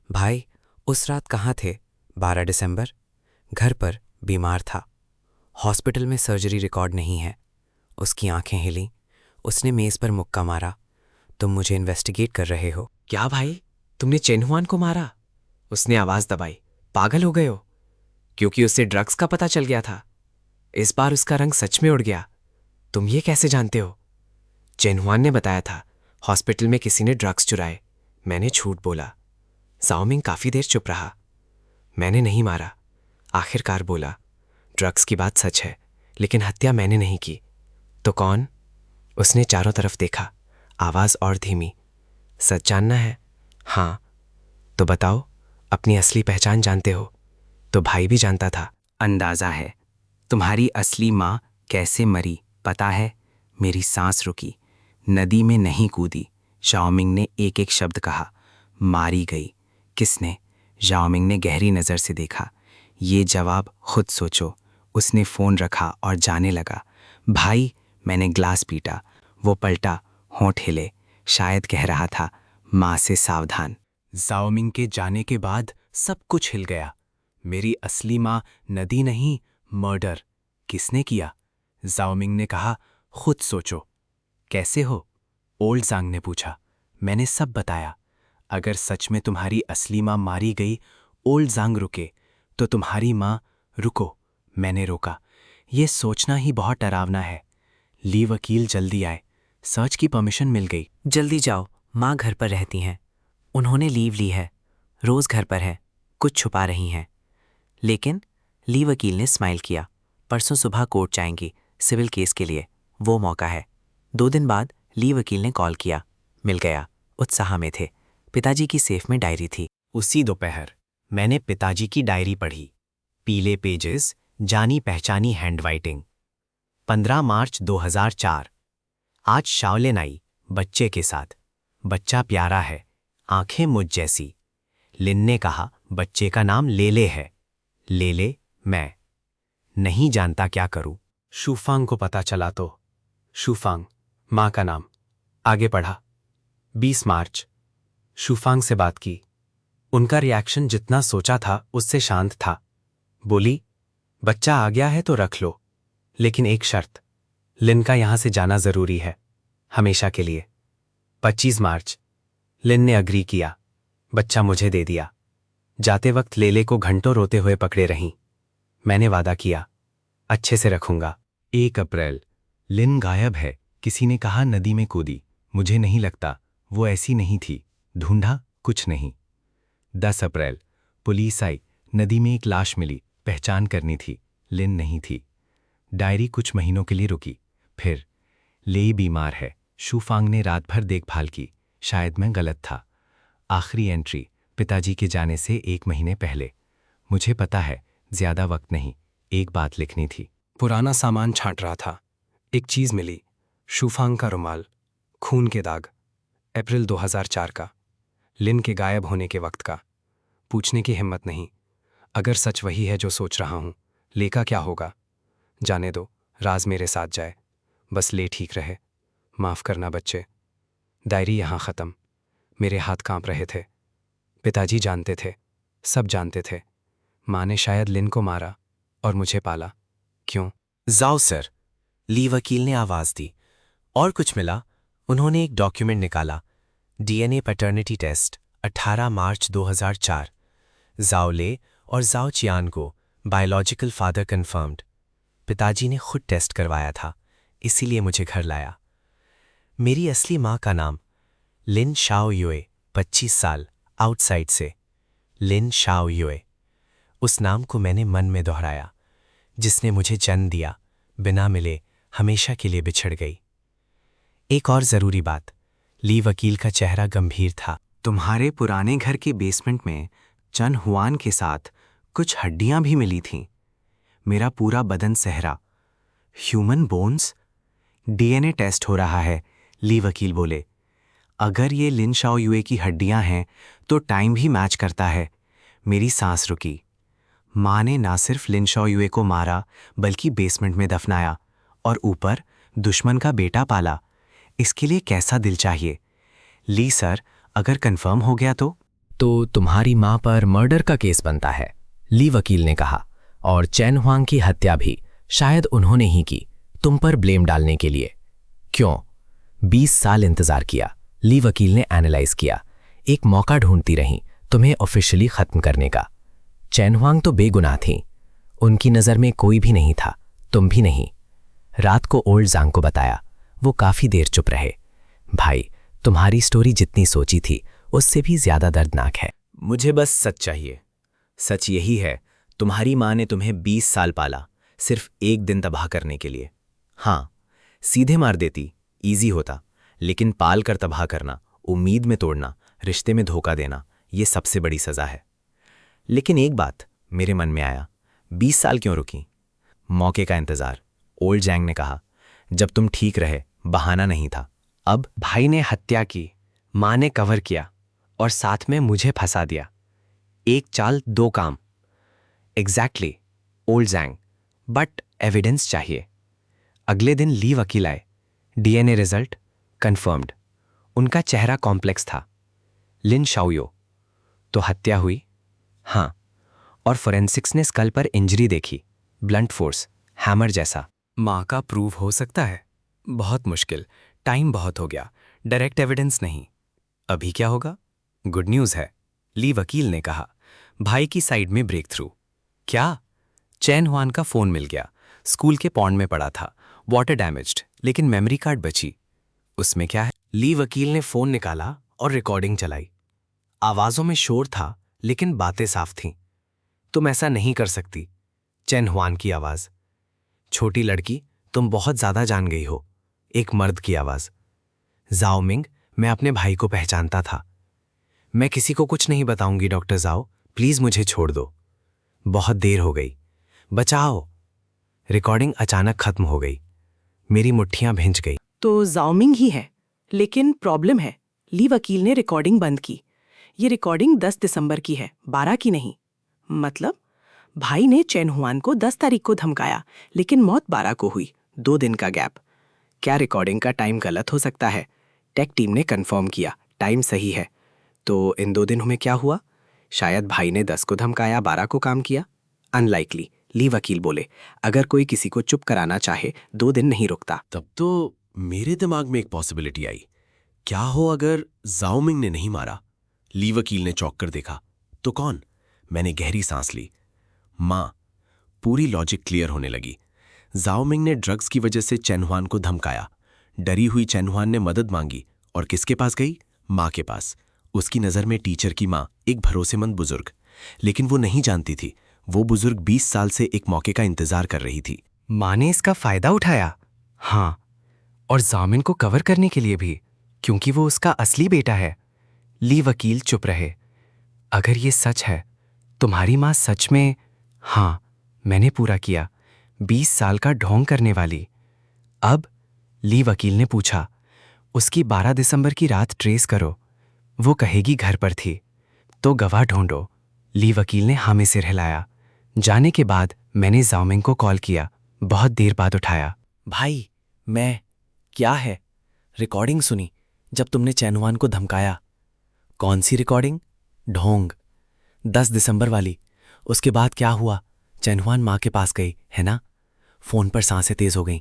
भाई उस रात कहाँ थे? 12 दिसंबर। घर पर, बीमार था। हॉस्पिटल में सर्जरी रिकॉर्ड नहीं है। उसकी आंखें हिली। उसने मेज़ पर मुक्का मारा। तुम मुझे इन्वेस्टिगेट कर रहे हो? क्या भाई, तुमने चेनहुआन को मारा? उसने आवाज दबाई। पागल हो गए हो? क्योंकि उससे ड्रग्स का पता चल गया था। इस बार उसका रंग सच में उड़ गया। तुम ये कैसे जानते हो? चेनहुआन ने बताया था, हॉस्पिटल में किसी ने ड्रग्स चुराए। मैंने झूठ बोला। जाओमिंग काफी देर चुप रहा। मैंने नहीं मारा, आखिरकार बोला। ड्रग्स की बात सच है, लेकिन हत्या मैंने नहीं की। तो कौन? उसने चारों तरफ देखा, आवाज और धीमी। सच जानना है? हाँ। तो बताओ, अपनी असली पहचान जानते हो? तो भाई भी जानता था। अंदाजा है। तुम्हारी असली माँ कैसे मरी पता है? मेरी सांस रुकी, नदी में नहीं कूदी। शाओमिंग ने एक एक शब्द कहा। मारी गई। किसने? जाओमिंग ने गहरी नज़र से देखा। ये जवाब खुद सोचो। उसने फ़ोन रखा और जाने लगा। भाई, मैंने ग्लास पीटा। वो पलटा, होंठ हिले, शायद कह रहा था, माँ से सावधान। जाओमिंग के जाने के बाद सब कुछ हिल गया। मेरी असली माँ नदी नहीं, मर्डर। किसने किया? जाओमिंग ने कहा, खुद सोचो। कैसे हो? ओल्ड जांग ने पूछा। मैंने सब बताया। अगर सच में तुम्हारी असली माँ मारी गई, ओल्ड जांग रुके, तो तुम्हारी माँ रुको। मैंने रोका। ये सोचना ही बहुत डरावना है। ली वकील जल्दी आए। सर्च की परमिशन मिल गई। जल्दी जाओ, माँ घर पर रहती हैं। उन्होंने लीव ली है। रोज घर पर है, कुछ छुपा रही हैं। लेकिन ली वकील ने स्माइल किया। परसों सुबह कोर्ट जाएंगी, सिविल केस के लिए। वो मौका है। 2 दिन बाद ली वकील ने कॉल किया। मिल गया। उत्साह में थे। पिताजी की सेफ में डायरी थी। उसी दोपहर मैंने पिताजी की डायरी पढ़ी। पीले पेजेस, जानी पहचानी हैंडराइटिंग। 15 मार्च 2004। आज शाओलिन आई, बच्चे के साथ। बच्चा प्यारा है, आंखें मुझ जैसी। लिन ने कहा बच्चे का नाम लेले है। लेले, मैं नहीं जानता क्या करूं। शूफांग को पता चला तो। शूफांग, मां का नाम। आगे पढ़ा। 20 मार्च। शूफांग से बात की। उनका रिएक्शन जितना सोचा था उससे शांत था। बोली, बच्चा आ गया है तो रख लो, लेकिन एक शर्त, लिन का यहां से जाना जरूरी है, हमेशा के लिए। 25 मार्च। लिन ने अग्री किया। बच्चा मुझे दे दिया। जाते वक्त लेले को घंटों रोते हुए पकड़े रहीं। मैंने वादा किया, अच्छे से रखूंगा। 1 अप्रैल। लिन गायब है। किसी ने कहा नदी में कूदी। मुझे नहीं लगता, वो ऐसी नहीं थी। ढूंढा, कुछ नहीं। 10 अप्रैल। पुलिस आई। नदी में एक लाश मिली। पहचान करनी थी। लिन नहीं थी। डायरी कुछ महीनों के लिए रुकी। फिर, लेई बीमार है। शूफांग ने रात भर देखभाल की। शायद मैं गलत था। आखिरी एंट्री, पिताजी के जाने से 1 महीने पहले। मुझे पता है, ज्यादा वक्त नहीं, एक बात लिखनी थी। पुराना सामान छांट रहा था। एक चीज मिली, शूफांग का रुमाल, खून के दाग। अप्रैल 2004 का, लिन के गायब होने के वक्त का। पूछने की हिम्मत नहीं। अगर सच वही है जो सोच रहा हूं, लेका क्या होगा? जाने दो, राज मेरे साथ जाए। बस ले ठीक रहे। माफ करना बच्चे। डायरी यहां खत्म। मेरे हाथ कांप रहे थे। पिताजी जानते थे, सब जानते थे। माँ ने शायद लिन को मारा और मुझे पाला। क्यों? जाओ सर, ली वकील ने आवाज दी। और कुछ मिला? उन्होंने एक डॉक्यूमेंट निकाला। डीएनए पैटर्निटी टेस्ट, 18 मार्च 2004। जाओ ले और जाओ चियान को बायोलॉजिकल फादर कंफर्म्ड। पिताजी ने खुद टेस्ट करवाया था, इसीलिए मुझे घर लाया। मेरी असली माँ का नाम लिन शाओ युए, 25 साल, आउटसाइड से। लिन शाओ युए। उस नाम को मैंने मन में दोहराया। जिसने मुझे जन्म दिया, बिना मिले हमेशा के लिए बिछड़ गई। एक और जरूरी बात, ली वकील का चेहरा गंभीर था। तुम्हारे पुराने घर के बेसमेंट में चन हुआन के साथ कुछ हड्डियां भी मिली थीं। मेरा पूरा बदन सहरा। Human bones? डीएनए टेस्ट हो रहा है, ली वकील बोले। अगर ये लिन शाओ युए की हड्डियां हैं तो टाइम भी मैच करता है। मेरी सांस रुकी। माँ ने ना सिर्फ लिन शाओ युए को मारा, बल्कि बेसमेंट में दफनाया, और ऊपर दुश्मन का बेटा पाला। इसके लिए कैसा दिल चाहिए? ली सर, अगर कंफर्म हो गया तो तुम्हारी माँ पर मर्डर का केस बनता है, ली वकील ने कहा। और चैन हुआंग की हत्या भी शायद उन्होंने ही की, तुम पर ब्लेम डालने के लिए। क्यों? 20 साल इंतजार किया, ली वकील ने एनालाइज किया। एक मौका ढूंढती रहीं तुम्हें ऑफिशियली खत्म करने का। चैन हुआंग तो बेगुनाह थीं। उनकी नज़र में कोई भी नहीं था, तुम भी नहीं। रात को ओल्ड जांग को बताया। वो काफी देर चुप रहे। भाई, तुम्हारी स्टोरी जितनी सोची थी उससे भी ज्यादा दर्दनाक है। मुझे बस सच चाहिए। सच यही है, तुम्हारी माँ ने तुम्हें 20 साल पाला, सिर्फ एक दिन तबाह करने के लिए। हाँ, सीधे मार देती, ईजी होता, लेकिन पाल कर तबाह करना, उम्मीद में तोड़ना, रिश्ते में धोखा देना, ये सबसे बड़ी सजा है। लेकिन एक बात मेरे मन में आया, 20 साल क्यों रुकी? मौके का इंतजार। ओल्ड जैंग ने कहा, जब तुम ठीक रहे, बहाना नहीं था। अब भाई ने हत्या की, माँ ने कवर किया, और साथ में मुझे फंसा दिया। एक चाल दो काम। Exactly, old Zhang, but evidence चाहिए। अगले दिन ली वकील आए। DNA result confirmed. उनका चेहरा कॉम्प्लेक्स था। लिन शाओयो। तो हत्या हुई? हाँ। और फोरेंसिक्स ने स्कल पर इंजरी देखी, ब्लंट फोर्स, हैमर जैसा। माँ का प्रूव हो सकता है? बहुत मुश्किल, टाइम बहुत हो गया, डायरेक्ट एविडेंस नहीं। अभी क्या होगा? गुड न्यूज़ है, ली वकील ने कहा। भाई की साइड में ब्रेक थ्रू। क्या? चैन हुआन का फोन मिल गया। स्कूल के पॉन्ड में पड़ा था, वाटर डैमेज्ड, लेकिन मेमोरी कार्ड बची। उसमें क्या है? ली वकील ने फोन निकाला और रिकॉर्डिंग चलाई। आवाजों में शोर था, लेकिन बातें साफ थीं। तुम ऐसा नहीं कर सकती। चैन हुआन की आवाज। छोटी लड़की, तुम बहुत ज्यादा जान गई हो। एक मर्द की आवाज। जाओ मिंग, मैं अपने भाई को पहचानता था। मैं किसी को कुछ नहीं बताऊंगी डॉक्टर जाओ, प्लीज मुझे छोड़ दो। बहुत देर हो गई, बचाओ। रिकॉर्डिंग अचानक खत्म हो गई। मेरी मुट्ठियां भिंच गई। तो जाओमिंग ही है, लेकिन प्रॉब्लम है। ली वकील ने रिकॉर्डिंग बंद की। ये रिकॉर्डिंग 10 दिसंबर की है, 12 की नहीं। मतलब भाई ने चैन हुआन को 10 तारीख को धमकाया, लेकिन मौत 12 को हुई। 2 दिन का गैप। क्या रिकॉर्डिंग का टाइम गलत हो सकता है? टेक टीम ने कंफर्म किया, टाइम सही है। तो इन 2 दिनों में क्या हुआ? शायद भाई ने 10 को धमकाया, 12 को काम किया। अनलाइकली, ली वकील बोले। अगर कोई किसी को चुप कराना चाहे, 2 दिन नहीं रुकता। तब तो मेरे दिमाग में एक पॉसिबिलिटी आई। क्या हो अगर जाओमिंग ने नहीं मारा? ली वकील ने चौंक कर देखा। तो कौन? मैंने गहरी सांस ली। मां। पूरी लॉजिक क्लियर होने लगी। जाओमिंग ने ड्रग्स की वजह से चैन हुआन को धमकाया। डरी हुई चैन हुआन ने मदद मांगी और किसके पास गई? मां के पास। उसकी नजर में टीचर की मां एक भरोसेमंद बुजुर्ग, लेकिन वो नहीं जानती थी वो बुजुर्ग 20 साल से एक मौके का इंतजार कर रही थी। मां ने इसका फायदा उठाया? हाँ, और जामिन को कवर करने के लिए भी, क्योंकि वो उसका असली बेटा है। ली वकील चुप रहे। अगर ये सच है, तुम्हारी मां सच में? हाँ, मैंने पूरा किया। 20 साल का ढोंग करने वाली। अब? ली वकील ने पूछा। उसकी 12 दिसंबर की रात ट्रेस करो। वो कहेगी घर पर थी। तो गवाह ढूंढो। ली वकील ने हाँ में सिर हिलाया। जाने के बाद मैंने जाओमिंग को कॉल किया। बहुत देर बाद उठाया। भाई, मैं। क्या है? रिकॉर्डिंग सुनी जब तुमने चैन हुआन को धमकाया। कौन सी रिकॉर्डिंग? ढोंग, 10 दिसंबर वाली। उसके बाद क्या हुआ? चैन हुआन मां के पास गई, है ना? फोन पर सांसें तेज हो गईं।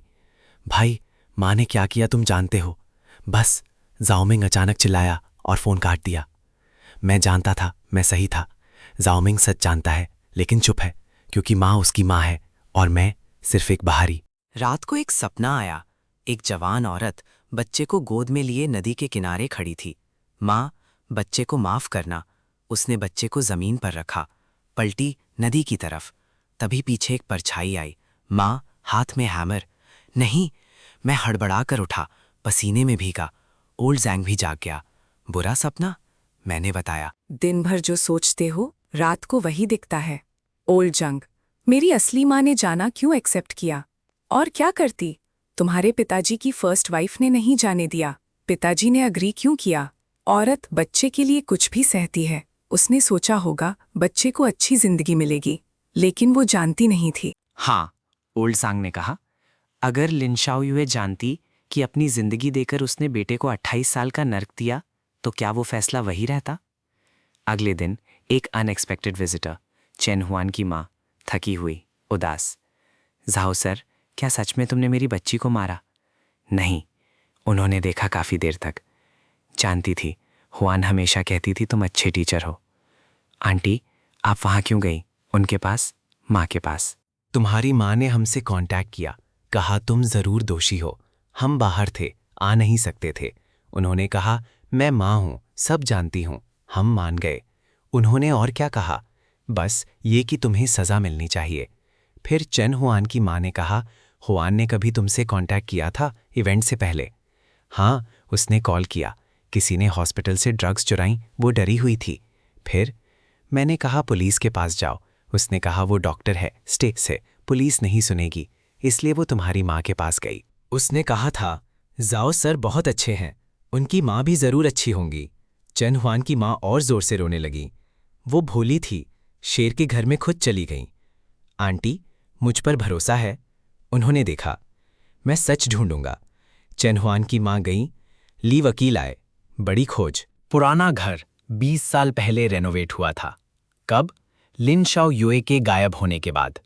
भाई, मां ने क्या किया तुम जानते हो? बस जाओमिंग अचानक चिल्लाया और फोन काट दिया। मैं जानता था मैं सही था। जाओमिंग सच जानता है, लेकिन चुप है, क्योंकि मां उसकी मां है और मैं सिर्फ एक बाहरी। रात को एक सपना आया। एक जवान औरत बच्चे को गोद में लिए नदी के किनारे खड़ी थी। माँ, बच्चे को माफ करना। उसने बच्चे को जमीन पर रखा, पलटी नदी की तरफ। तभी पीछे एक परछाई आई। माँ, हाथ में हैमर। नहीं। मैं हड़बड़ा कर उठा, पसीने में भीगा। ओल्ड जैंग भी जाग गया। बुरा सपना? मैंने बताया। दिन भर जो सोचते हो, रात को वही दिखता है। ओल्ड जंग, मेरी असली माँ ने जाना क्यों एक्सेप्ट किया? और क्या करती? तुम्हारे पिताजी की फर्स्ट वाइफ ने नहीं जाने दिया। पिताजी ने अग्री क्यों किया? औरत बच्चे के लिए कुछ भी सहती है। उसने सोचा होगा बच्चे को अच्छी जिंदगी मिलेगी, लेकिन वो जानती नहीं थी। हाँ, ओल्ड सांग ने कहा। अगर लिन शाओयुए जानती कि अपनी जिंदगी देकर उसने बेटे को 28 साल का नर्क दिया, तो क्या वो फैसला वही रहता? अगले दिन एक अनएक्सपेक्टेड विजिटर, चैन हुआन की माँ, थकी हुई, उदास। जाओ सर, क्या सच में तुमने मेरी बच्ची को मारा? नहीं। उन्होंने देखा काफी देर तक। जानती थी, हुआन हमेशा कहती थी तुम अच्छे टीचर हो। आंटी, आप वहां क्यों गई? उनके पास, माँ के पास। तुम्हारी माँ ने हमसे कांटेक्ट किया, कहा तुम जरूर दोषी हो। हम बाहर थे, आ नहीं सकते थे। उन्होंने कहा मैं माँ हूं, सब जानती हूं। हम मान गए। उन्होंने और क्या कहा? बस ये कि तुम्हें सजा मिलनी चाहिए। फिर चैन हुआन की माँ ने कहा हुआन ने कभी तुमसे कांटेक्ट किया था इवेंट से पहले? हाँ, उसने कॉल किया। किसी ने हॉस्पिटल से ड्रग्स चुराई, वो डरी हुई थी। फिर मैंने कहा पुलिस के पास जाओ। उसने कहा वो डॉक्टर है, स्टेट से, पुलिस नहीं सुनेगी, इसलिए वो तुम्हारी माँ के पास गई। उसने कहा था जाओ सर बहुत अच्छे हैं, उनकी माँ भी जरूर अच्छी होंगी। चैन हुआन की माँ और जोर से रोने लगी। वो भोली थी, शेर के घर में खुद चली गई। आंटी, मुझ पर भरोसा है? उन्होंने देखा। मैं सच ढूंढूंगा। चेनहुआन की मां गई, ली वकील आए। बड़ी खोज। पुराना घर 20 साल पहले रेनोवेट हुआ था। कब? लिन शाओ यूए के गायब होने के बाद।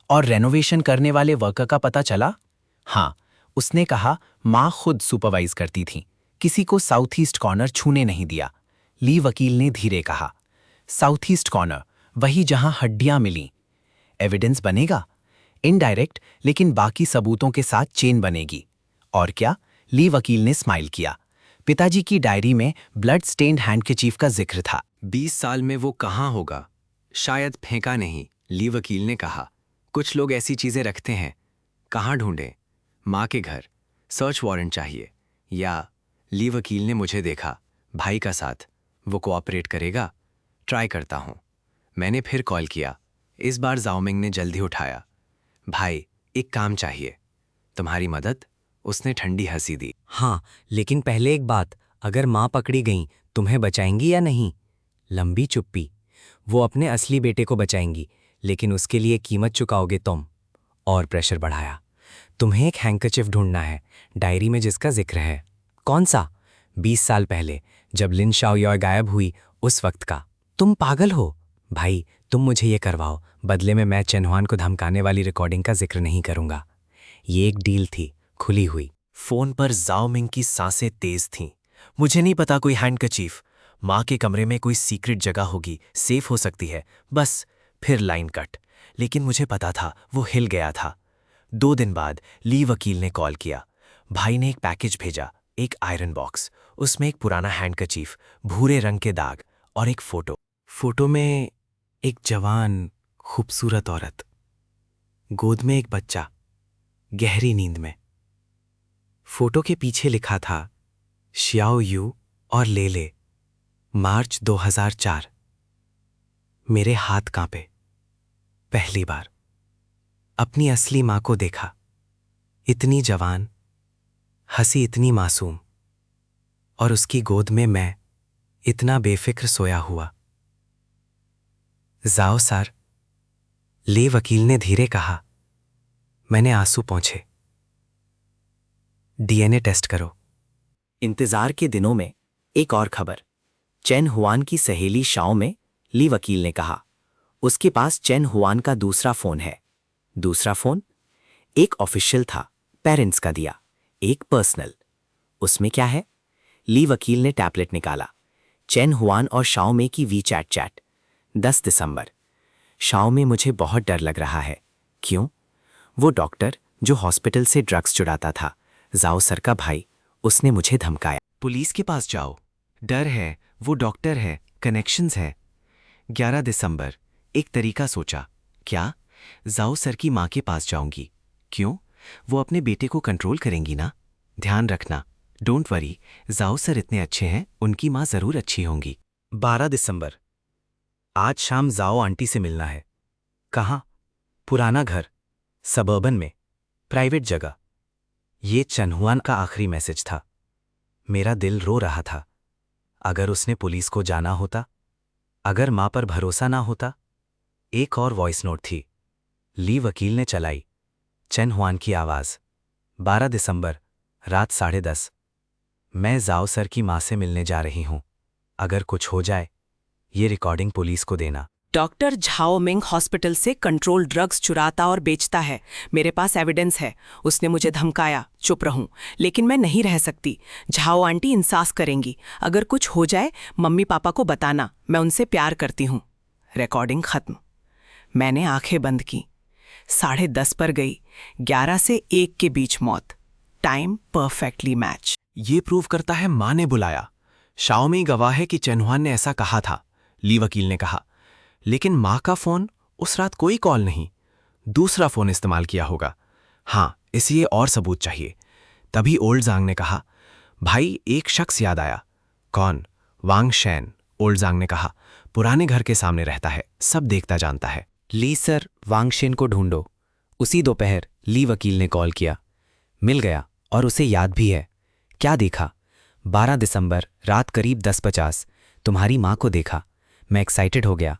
और रेनोवेशन करने वाले वर्कर का पता चला? हाँ, उसने कहा मां खुद सुपरवाइज करती थी, किसी को साउथ ईस्ट कॉर्नर छूने नहीं दिया। ली वकील ने धीरे कहा, साउथ ईस्ट कॉर्नर, वही जहां हड्डियां मिलीं। एविडेंस बनेगा? इनडायरेक्ट, लेकिन बाकी सबूतों के साथ चेन बनेगी। और क्या? ली वकील ने स्माइल किया। पिताजी की डायरी में ब्लड स्टेन्ड हैंडकरचीफ का जिक्र था। 20 साल में वो कहाँ होगा? शायद फेंका नहीं, ली वकील ने कहा। कुछ लोग ऐसी चीजें रखते हैं। कहाँ ढूंढें? माँ के घर। सर्च वारंट चाहिए। या ली वकील ने मुझे देखा। भाई का साथ, वो कोऑपरेट करेगा? ट्राई करता हूँ। मैंने फिर कॉल किया। इस बार जाओमिंग ने जल्दी उठाया। भाई, एक काम चाहिए। तुम्हारी मदद? उसने ठंडी हंसी दी। हाँ, लेकिन पहले एक बात, अगर माँ पकड़ी गई तुम्हें बचाएंगी या नहीं? लंबी चुप्पी। वो अपने असली बेटे को बचाएंगी, लेकिन उसके लिए कीमत चुकाओगे तुम। और प्रेशर बढ़ाया। तुम्हें एक हैंकरचिफ ढूंढना है, डायरी में जिसका जिक्र है। कौन सा? 20 साल पहले, जब लिन शाओ गायब हुई, उस वक्त का। तुम पागल हो भाई, तुम मुझे ये करवाओ, बदले में मैं चेनहुआन को धमकाने वाली रिकॉर्डिंग का जिक्र नहीं करूंगा। ये एक डील थी, खुली हुई। फोन पर जाओमिंग की सांसें तेज थीं। मुझे नहीं पता, कोई हैंडकरचीफ, माँ के कमरे में कोई सीक्रेट जगह होगी, सेफ हो सकती है। बस, फिर लाइन कट। लेकिन मुझे पता था वो हिल गया था। 2 दिन बाद ली वकील ने कॉल किया। भाई ने एक पैकेज भेजा, एक आयरन बॉक्स, उसमें एक पुराना हैंडकरचीफ, भूरे रंग के दाग और एक फोटो। फोटो में एक जवान, खूबसूरत औरत, गोद में एक बच्चा, गहरी नींद में। फोटो के पीछे लिखा था, शियाओ यू और लेले, मार्च 2004। मेरे हाथ कांपे। पहली बार अपनी असली मां को देखा। इतनी जवान, हंसी इतनी मासूम, और उसकी गोद में मैं, इतना बेफिक्र सोया हुआ। जाओ सर, ले वकील ने धीरे कहा। मैंने आंसू पोंछे। डीएनए टेस्ट करो। इंतजार के दिनों में एक और खबर। चेन हुआन की सहेली शाओ में, ली वकील ने कहा। उसके पास चेन हुआन का दूसरा फोन है। दूसरा फोन? एक ऑफिशियल था, पेरेंट्स का दिया, एक पर्सनल। उसमें क्या है? ली वकील ने टैबलेट निकाला। चेन हुआन और शाओ में की वीचैट चैट। 10 दिसंबर। शाओ में, मुझे बहुत डर लग रहा है। क्यों? वो डॉक्टर जो हॉस्पिटल से ड्रग्स चुराता था, जाओ सर का भाई, उसने मुझे धमकाया। पुलिस के पास जाओ। डर है, वो डॉक्टर है, कनेक्शंस है। 11 दिसंबर। एक तरीका सोचा। क्या? जाओ सर की माँ के पास जाऊंगी। क्यों? वो अपने बेटे को कंट्रोल करेंगी ना। ध्यान रखना, डोंट वरी, जाओ सर इतने अच्छे हैं, उनकी माँ जरूर अच्छी होंगी। 12 दिसंबर। आज शाम जाओ आंटी से मिलना है। कहाँ? पुराना घर, सबर्बन में, प्राइवेट जगह। ये चेनहुआन का आखिरी मैसेज था। मेरा दिल रो रहा था। अगर उसने पुलिस को जाना होता, अगर मां पर भरोसा ना होता। एक और वॉइस नोट थी, ली वकील ने चलाई। चेनहुआन की आवाज। 12 दिसंबर, रात 10:30। मैं जाओ सर की मां से मिलने जा रही हूं। अगर कुछ हो जाए, ये रिकॉर्डिंग पुलिस को देना। डॉक्टर झाओ मिंग हॉस्पिटल से कंट्रोल ड्रग्स चुराता और बेचता है। मेरे पास एविडेंस है। उसने मुझे धमकाया, चुप रहूं, लेकिन मैं नहीं रह सकती। झाओ आंटी इंसाफ करेंगी। अगर कुछ हो जाए, मम्मी पापा को बताना, मैं उनसे प्यार करती हूं। रिकॉर्डिंग खत्म। मैंने आंखें बंद की। 10:30 पर गई। 11 से 1 के बीच मौत। Time perfectly match. ये प्रूव करता है मां ने बुलाया। शाओ में गवाह है कि चेनहुआन ने ऐसा कहा था, ली वकील ने कहा। लेकिन मां का फोन, उस रात कोई कॉल नहीं। दूसरा फोन इस्तेमाल किया होगा। हाँ, इसलिए और सबूत चाहिए। तभी ओल्ड जांग ने कहा, भाई एक शख्स याद आया। कौन? वांग शैन। ओल्ड जांग ने कहा, पुराने घर के सामने रहता है, सब देखता जानता है। ली सर, वांग शेन को ढूंढो। उसी दोपहर ली वकील ने कॉल किया। मिल गया, और उसे याद भी है। क्या देखा? 12 दिसंबर, रात करीब 10:50। तुम्हारी मां को देखा। मैं एक्साइटेड हो गया।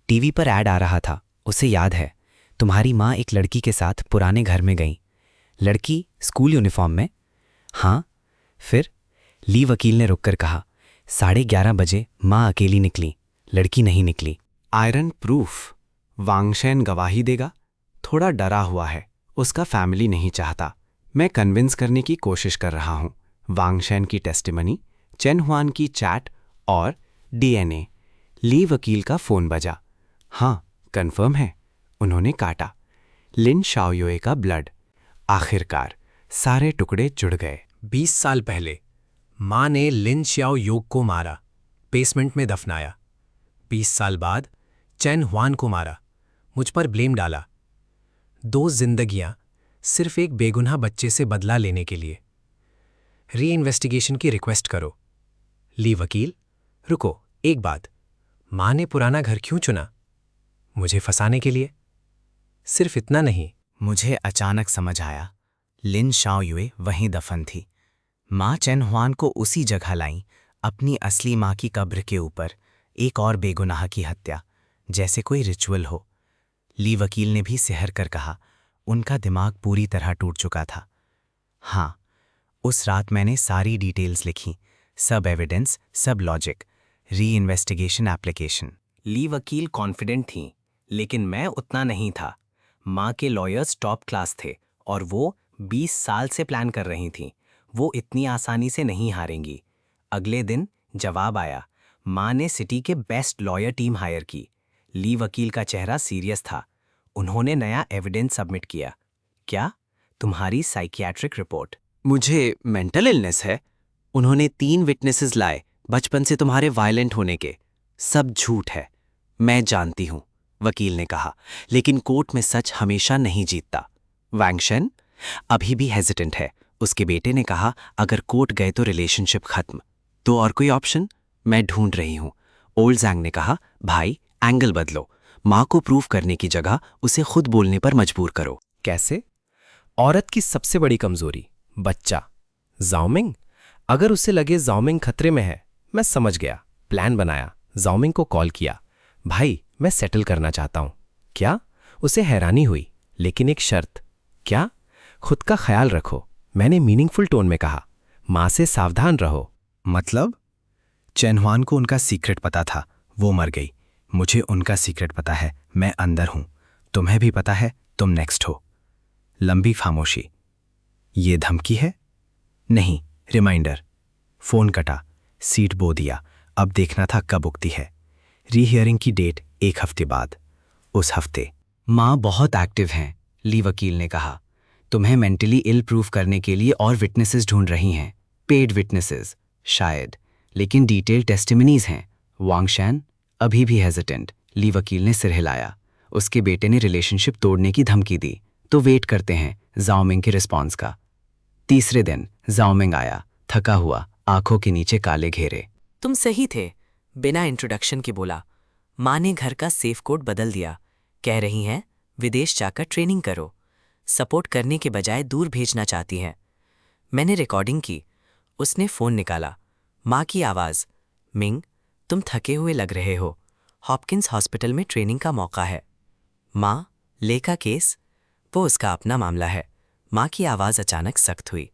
टीवी पर ऐड आ रहा था। उसे याद है, तुम्हारी माँ एक लड़की के साथ पुराने घर में गई। लड़की स्कूल यूनिफॉर्म में? हाँ। फिर? ली वकील ने रुककर कहा। 11:30 बजे माँ अकेली निकली, लड़की नहीं निकली। Iron proof. वांगशेन गवाही देगा? थोड़ा डरा हुआ है, उसका फैमिली नहीं चाहता। मैं कन्विंस करने की कोशिश कर रहा हूं। वांगशेन की टेस्टिमनी, चेन हुआन की चैट और डीएनए। ली वकील का फोन बजा। हाँ, कंफर्म है, उन्होंने काटा। लिन शाओयुए का ब्लड। आखिरकार सारे टुकड़े जुड़ गए। 20 साल पहले मां ने लिन श्याओ योग को मारा, बेसमेंट में दफनाया। 20 साल बाद चेन हुआन को मारा, मुझ पर ब्लेम डाला। 2 जिंदगियां सिर्फ एक बेगुनाह बच्चे से बदला लेने के लिए। री इन्वेस्टिगेशन की रिक्वेस्ट करो। ली वकील, रुको, एक बात, मां ने पुराना घर क्यों चुना? मुझे फंसाने के लिए? सिर्फ इतना नहीं। मुझे अचानक समझ आया, लिन शाओयुए वहीं दफन थी। माँ चेन हुआन को उसी जगह लाई, अपनी असली माँ की कब्र के ऊपर, एक और बेगुनाह की हत्या, जैसे कोई रिचुअल हो। ली वकील ने भी सिहर कर कहा, उनका दिमाग पूरी तरह टूट चुका था। हाँ, उस रात मैंने सारी डिटेल्स लिखी, सब एविडेंस, सब लॉजिक, री इन्वेस्टिगेशन एप्लीकेशन। ली वकील कॉन्फिडेंट थी, लेकिन मैं उतना नहीं था। माँ के लॉयर्स टॉप क्लास थे और वो 20 साल से प्लान कर रही थीं। वो इतनी आसानी से नहीं हारेंगी। अगले दिन जवाब आया। माँ ने सिटी के बेस्ट लॉयर टीम हायर की। ली वकील का चेहरा सीरियस था। उन्होंने नया एविडेंस सबमिट किया। क्या? तुम्हारी साइकियाट्रिक रिपोर्ट। मुझे मेंटल इलनेस है। उन्होंने 3 विटनेसेस लाए, बचपन से तुम्हारे वायलेंट होने के। सब झूठ है। मैं जानती हूं, वकील ने कहा, लेकिन कोर्ट में सच हमेशा नहीं जीतता। वांगशेन अभी भी हेजिटेंट है। उसके बेटे ने कहा, अगर कोर्ट गए तो रिलेशनशिप खत्म। तो और कोई ऑप्शन? मैं ढूंढ रही हूं। ओल्ड जैंग ने कहा, भाई एंगल बदलो, मां को प्रूव करने की जगह उसे खुद बोलने पर मजबूर करो। कैसे? औरत की सबसे बड़ी कमजोरी, बच्चा। जाओमिंग? अगर उसे लगे जाओमिंग खतरे में है, मैं समझ गया। प्लान बनाया, जाओमिंग को कॉल किया। भाई, मैं सेटल करना चाहता हूं। क्या? उसे हैरानी हुई, लेकिन एक शर्त। क्या? खुद का ख्याल रखो। मैंने मीनिंगफुल टोन में कहा, मां से सावधान रहो। मतलब? चेन हुआन को उनका सीक्रेट पता था, वो मर गई। मुझे उनका सीक्रेट पता है, मैं अंदर हूं। तुम्हें भी पता है, तुम नेक्स्ट हो। लंबी खामोशी। ये धमकी है? नहीं, रिमाइंडर। फोन कटा, सीट बो दिया। अब देखना था कब उगती है। रीहियरिंग की डेट 1 हफ्ते बाद। उस हफ्ते माँ बहुत एक्टिव हैं, ली वकील ने कहा। तुम्हें मेंटली इल प्रूफ करने के लिए और विटनेसेस ढूंढ रही हैं। पेड विटनेसेस शायद, लेकिन डिटेल टेस्टिमनीज हैं। वांगशेन अभी भी हेजिटेंट। ली वकील ने सिर हिलाया। उसके बेटे ने रिलेशनशिप तोड़ने की धमकी दी, तो वेट करते हैं जाओमिंग के रिस्पॉन्स का। तीसरे दिन जाओमिंग आया, थका हुआ, आंखों के नीचे काले घेरे। तुम सही थे, बिना इंट्रोडक्शन के बोला। माँ ने घर का सेफ कोड बदल दिया। कह रही हैं विदेश जाकर ट्रेनिंग करो। सपोर्ट करने के बजाय दूर भेजना चाहती हैं। मैंने रिकॉर्डिंग की। उसने फ़ोन निकाला। माँ की आवाज़, मिंग, तुम थके हुए लग रहे हो। हॉपकिंस हॉस्पिटल में ट्रेनिंग का मौका है। माँ, ले का केस? वो उसका अपना मामला है। माँ की आवाज़ अचानक सख्त हुई।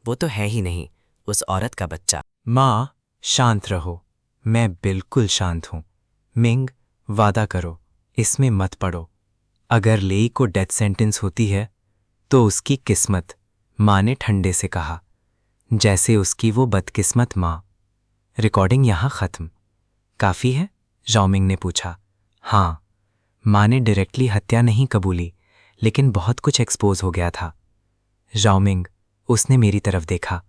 वो तो है ही नहीं, उस औरत का बच्चा। माँ, शांत रहो। मैं बिल्कुल शांत हूं। मिंग, वादा करो, इसमें मत पड़ो। अगर लेई को डेथ सेंटेंस होती है तो उसकी किस्मत, माँ ने ठंडे से कहा, जैसे उसकी वो बदकिस्मत माँ। रिकॉर्डिंग यहां खत्म। काफी है? जाओमिंग ने पूछा। हाँ। माँ ने डायरेक्टली हत्या नहीं कबूली, लेकिन बहुत कुछ एक्सपोज हो गया था। जाओमिंग, उसने मेरी तरफ देखा।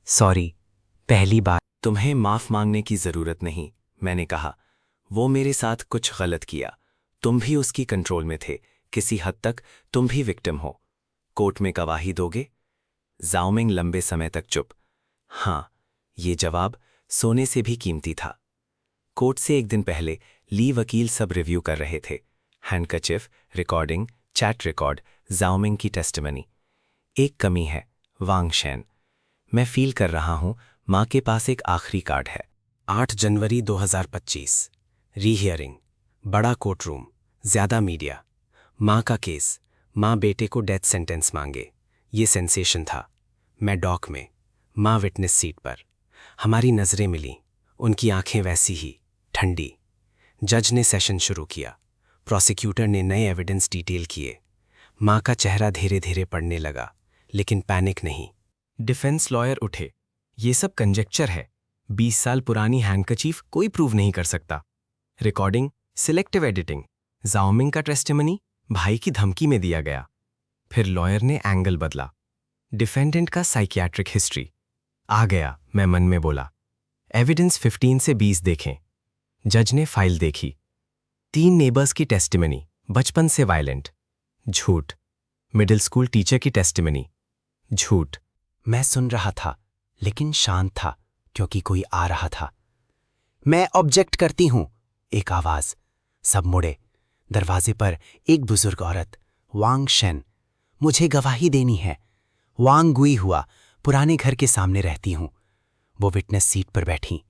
सॉरी, पहली बार। तुम्हें माफ मांगने की जरूरत नहीं, मैंने कहा। वो मेरे साथ कुछ गलत किया। तुम भी उसकी कंट्रोल में थे। किसी हद तक तुम भी विक्टिम हो। कोर्ट में गवाही दोगे? जाओमिंग लंबे समय तक चुप। हाँ, ये जवाब सोने से भी कीमती था। कोर्ट से एक दिन पहले ली वकील सब रिव्यू कर रहे थे। हैंडकचिफ, रिकॉर्डिंग, चैट रिकॉर्ड, जाओमिंग की टेस्टिमनी। एक कमी है, वांगशेन। मैं फील कर रहा हूं मां के पास एक आखिरी कार्ड है। 8 जनवरी 2025, रीहियरिंग, बड़ा कोर्ट रूम, ज्यादा मीडिया। माँ का केस, माँ बेटे को डेथ सेंटेंस मांगे, ये सेंसेशन था। मैं डॉक में, माँ विटनेस सीट पर। हमारी नजरें मिलीं, उनकी आंखें वैसी ही ठंडी। जज ने सेशन शुरू किया। प्रोसिक्यूटर ने नए एविडेंस डिटेल किए। माँ का चेहरा धीरे धीरे पड़ने लगा, लेकिन पैनिक नहीं। डिफेंस लॉयर उठे। ये सब कंजेक्चर है। 20 साल पुरानी हैंडकचीफ कोई प्रूव नहीं कर सकता। रिकॉर्डिंग, सिलेक्टिव एडिटिंग, जाओमिंग का टेस्टिमनी भाई की धमकी में दिया गया। फिर लॉयर ने एंगल बदला। डिफेंडेंट का साइकियाट्रिक हिस्ट्री आ गया। मैं मन में बोला, एविडेंस 15 से 20 देखें। जज ने फाइल देखी। 3 नेबर्स की टेस्टिमनी, बचपन से वायलेंट, झूठ। मिडिल स्कूल टीचर की टेस्टिमनी, झूठ। मैं सुन रहा था, लेकिन शांत था, क्योंकि कोई आ रहा था। मैं ऑब्जेक्ट करती हूं, एक आवाज। सब मुड़े। दरवाजे पर एक बुजुर्ग औरत, वांग शेन। मुझे गवाही देनी है। वांग गुई हुआ, पुराने घर के सामने रहती हूं। वो विटनेस सीट पर बैठी।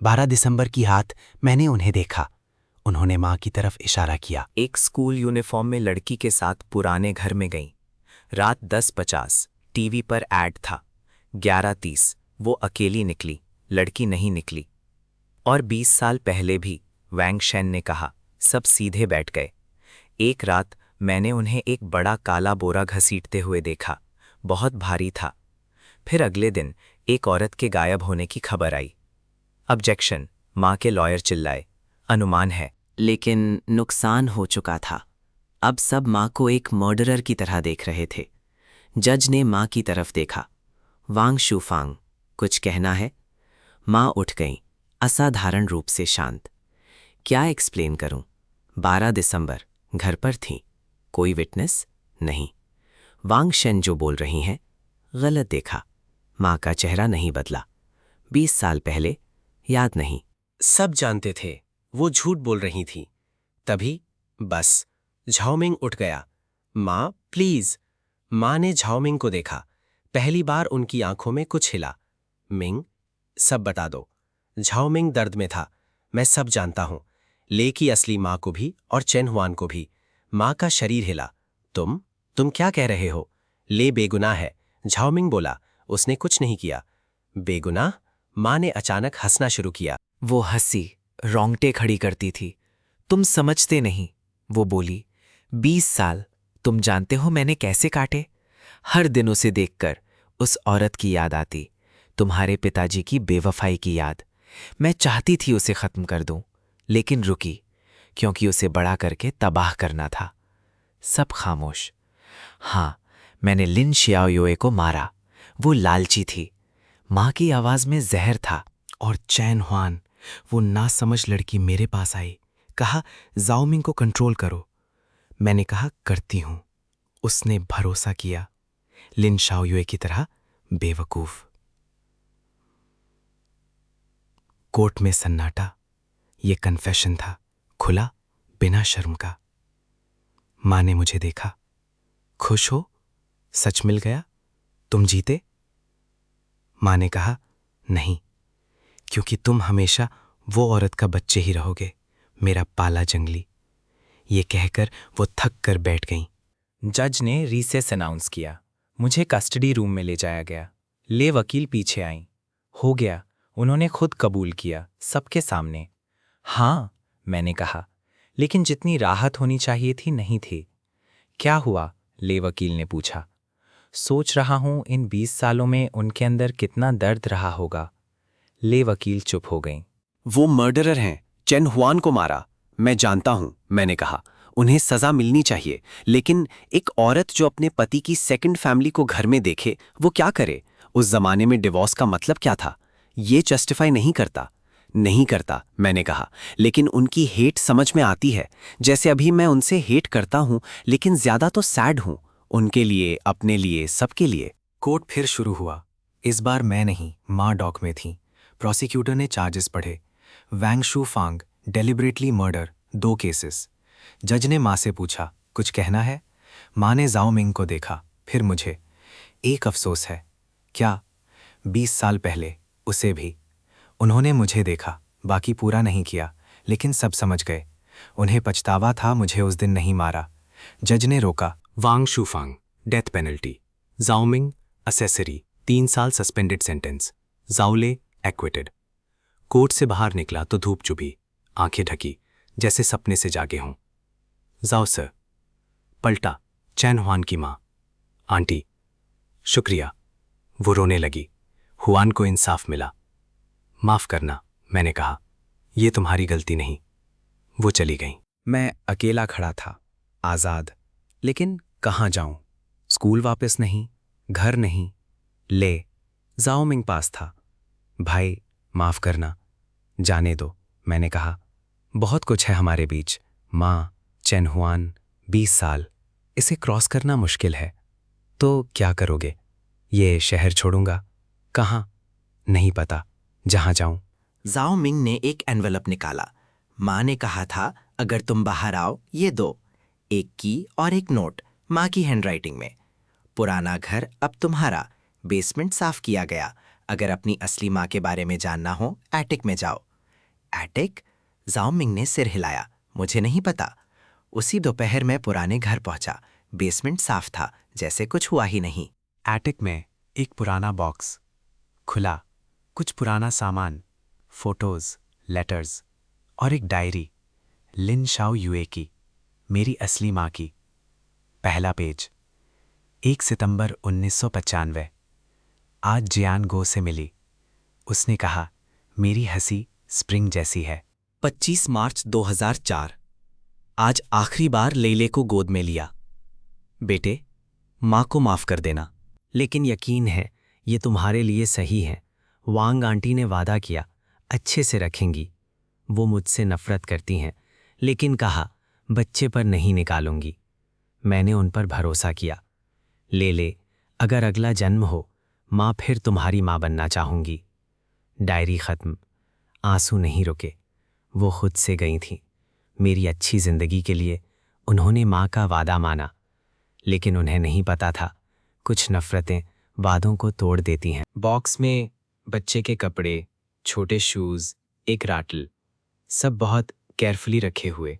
12 दिसंबर की रात मैंने उन्हें देखा। उन्होंने मां की तरफ इशारा किया। एक स्कूल यूनिफॉर्म में लड़की के साथ पुराने घर में गई। रात 10:50, टीवी पर ऐड था। 11:30 वो अकेली निकली, लड़की नहीं निकली। और 20 साल पहले भी, वैंग शेन ने कहा। सब सीधे बैठ गए। एक रात मैंने उन्हें एक बड़ा काला बोरा घसीटते हुए देखा, बहुत भारी था। फिर अगले दिन एक औरत के गायब होने की खबर आई। ऑब्जेक्शन, मां के लॉयर चिल्लाए। अनुमान है, लेकिन नुकसान हो चुका था। अब सब माँ को एक मर्डरर की तरह देख रहे थे। जज ने माँ की तरफ देखा। वांग शूफांग, कुछ कहना है? माँ उठ गईं, असाधारण रूप से शांत। क्या एक्सप्लेन करूं? 12 दिसंबर, घर पर थीं। कोई विटनेस नहीं। वांग शेन जो बोल रही हैं, गलत देखा। माँ का चेहरा नहीं बदला। 20 साल पहले, याद नहीं। सब जानते थे वो झूठ बोल रही थी। तभी बस झाओमिंग उठ गया। माँ प्लीज। माँ ने झाओमिंग को देखा। पहली बार उनकी आंखों में कुछ हिला। मिंग, सब बता दो। झाओमिंग दर्द में था। मैं सब जानता हूं। ले की असली माँ को भी और चेन हुआन को भी। माँ का शरीर हिला। तुम क्या कह रहे हो? ले बेगुनाह है, झाओमिंग बोला। उसने कुछ नहीं किया। बेगुनाह? माँ ने अचानक हंसना शुरू किया। वो हंसी, रोंगटे खड़ी करती थी। तुम समझते नहीं, वो बोली। 20 साल, तुम जानते हो मैंने कैसे काटे? हर दिन उसे देखकर उस औरत की याद आती, तुम्हारे पिताजी की बेवफाई की याद। मैं चाहती थी उसे खत्म कर दूं, लेकिन रुकी, क्योंकि उसे बड़ा करके तबाह करना था। सब खामोश। हाँ, मैंने लिन शियाओयुए को मारा। वो लालची थी। माँ की आवाज में जहर था। और चैन हुआन, वो नासमझ लड़की मेरे पास आई, कहा जाओमिंग को कंट्रोल करो। मैंने कहा करती हूं। उसने भरोसा किया, लिन शाओयुए की तरह बेवकूफ। कोर्ट में सन्नाटा। ये कन्फेशन था, खुला, बिना शर्म का। मां ने मुझे देखा। खुश हो? सच मिल गया? तुम जीते? मां ने कहा, नहीं, क्योंकि तुम हमेशा वो औरत का बच्चे ही रहोगे, मेरा पाला जंगली। ये कहकर वो थक कर बैठ गईं। जज ने रीसेस अनाउंस किया। मुझे कस्टडी रूम में ले जाया गया। ले वकील पीछे आईं। हो गया, उन्होंने खुद कबूल किया, सबके सामने। हाँ, मैंने कहा, लेकिन जितनी राहत होनी चाहिए थी नहीं थी। क्या हुआ? ले वकील ने पूछा। सोच रहा हूं इन 20 सालों में उनके अंदर कितना दर्द रहा होगा। ले वकील चुप हो गईं। वो मर्डरर हैं, चेन हुआन को मारा। मैं जानता हूं, मैंने कहा। उन्हें सजा मिलनी चाहिए, लेकिन एक औरत जो अपने पति की सेकंड फैमिली को घर में देखे, वो क्या करे? उस जमाने में डिवोर्स का मतलब क्या था? ये जस्टिफाई नहीं करता, मैंने कहा। लेकिन उनकी हेट समझ में आती है। जैसे अभी मैं उनसे हेट करता हूं, लेकिन ज्यादा तो सैड हूं, उनके लिए, अपने लिए, सबके लिए। कोर्ट फिर शुरू हुआ। इस बार मैं नहीं, मां डॉक में थी। प्रोसिक्यूटर ने चार्जेस पढ़े। वैंग शूफांग, डेलिबरेटली मर्डर, 2 केसेस। जज ने मां से पूछा, कुछ कहना है? मां ने जाओमिंग को देखा, फिर मुझे। एक अफसोस है। क्या? 20 साल पहले, उसे भी। उन्होंने मुझे देखा, बाकी पूरा नहीं किया, लेकिन सब समझ गए। उन्हें पछतावा था मुझे उस दिन नहीं मारा। जज ने रोका। वांग शूफांग, डेथ पेनल्टी। जाओमिंग, असेसरी, 3 साल सस्पेंडेड सेंटेंस। जाओले, एक्विटेड। कोर्ट से बाहर निकला तो धूप चुभी, आंखें ढकी, जैसे सपने से जागे हों। जाओ सर। पलटा, चैन हुआन की माँ। आंटी, शुक्रिया। वो रोने लगी। हुआन को इंसाफ मिला। माफ करना, मैंने कहा, ये तुम्हारी गलती नहीं। वो चली गईं। मैं अकेला खड़ा था, आजाद। लेकिन कहाँ जाऊं? स्कूल वापस नहीं, घर नहीं। ले जाओमिंग पास था। भाई माफ करना, जाने दो, मैंने कहा। बहुत कुछ है हमारे बीच। माँ, चैन हुआन, 20 साल। इसे क्रॉस करना मुश्किल है। तो क्या करोगे? ये शहर छोड़ूंगा। कहाँ? नहीं पता। जहां जाऊं। जाओ मिंग ने एक एनवेलप निकाला। माँ ने कहा था अगर तुम बाहर आओ ये दो, एक की और एक नोट, माँ की हैंडराइटिंग में। पुराना घर अब तुम्हारा, बेसमेंट साफ किया गया। अगर अपनी असली माँ के बारे में जानना हो एटिक में जाओ। एटिक? जाओ मिंग ने सिर हिलाया। मुझे नहीं पता। उसी दोपहर में पुराने घर पहुंचा। बेसमेंट साफ था, जैसे कुछ हुआ ही नहीं। एटिक में एक पुराना बॉक्स खुला, कुछ पुराना सामान, फोटोज, लेटर्स और एक डायरी, लिन शाओ यूए की, मेरी असली माँ की। पहला पेज, 1 सितंबर 1995। आज जियान गो से मिली। उसने कहा, मेरी हंसी स्प्रिंग जैसी है। 25 मार्च 2004। आज आखिरी बार लेले को गोद में लिया। बेटे, माँ को माफ कर देना, लेकिन यकीन है ये तुम्हारे लिए सही है। वांग आंटी ने वादा किया, अच्छे से रखेंगी। वो मुझसे नफरत करती हैं, लेकिन कहा बच्चे पर नहीं निकालूंगी। मैंने उन पर भरोसा किया। ले, अगर अगला जन्म हो, माँ फिर तुम्हारी माँ बनना चाहूंगी। डायरी खत्म। आंसू नहीं रुके। वो खुद से गई थी। मेरी अच्छी जिंदगी के लिए उन्होंने माँ का वादा माना, लेकिन उन्हें नहीं पता था कुछ नफरतें वादों को तोड़ देती हैं। बॉक्स में बच्चे के कपड़े, छोटे शूज, एक राटल, सब बहुत केयरफुली रखे हुए।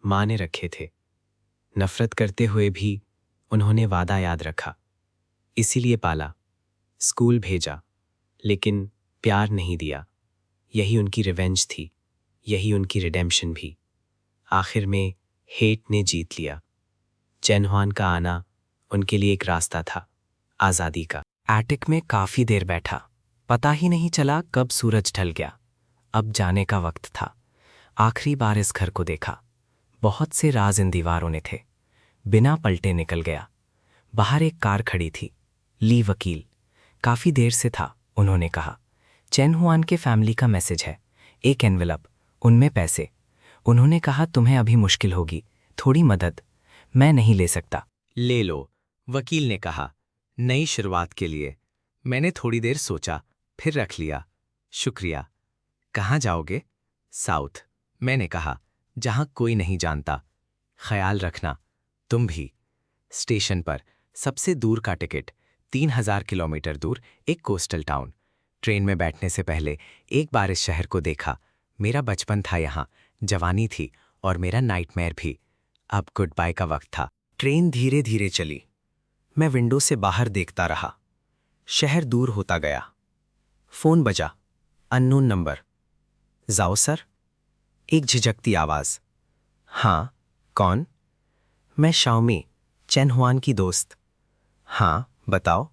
माँ ने रखे थे। नफरत करते हुए भी उन्होंने वादा याद रखा, इसीलिए पाला, स्कूल भेजा, लेकिन प्यार नहीं दिया। यही उनकी रिवेंज थी, यही उनकी रिडेम्पशन भी। आखिर में हेट ने जीत लिया। चैन हुआन का आना उनके लिए एक रास्ता था, आज़ादी का। एटिक में काफ़ी देर बैठा। पता ही नहीं चला कब सूरज ढल गया। अब जाने का वक्त था। आखिरी बार इस घर को देखा। बहुत से राज इन दीवारों ने थे। बिना पलटे निकल गया। बाहर एक कार खड़ी थी। ली वकील। काफ़ी देर से था, उन्होंने कहा। चैन हुआन के फैमिली का मैसेज है, एक एनवेलप, उनमें पैसे। उन्होंने कहा तुम्हें अभी मुश्किल होगी, थोड़ी मदद। मैं नहीं ले सकता। ले लो, वकील ने कहा, नई शुरुआत के लिए। मैंने थोड़ी देर सोचा, फिर रख लिया। शुक्रिया। कहाँ जाओगे? साउथ, मैंने कहा, जहां कोई नहीं जानता। ख्याल रखना, तुम भी। स्टेशन पर सबसे दूर का टिकट, 3000 किलोमीटर दूर एक कोस्टल टाउन। ट्रेन में बैठने से पहले एक बार इस शहर को देखा। मेरा बचपन था यहाँ, जवानी थी और मेरा नाइटमेयर भी। अब गुड बाय का वक्त था। ट्रेन धीरे धीरे चली। मैं विंडो से बाहर देखता रहा। शहर दूर होता गया। फोन बजा। Unknown number. जाओ सर? एक झिझकती आवाज। हाँ, कौन? मैं शाओमी, चैन हुआन की दोस्त। हाँ, बताओ।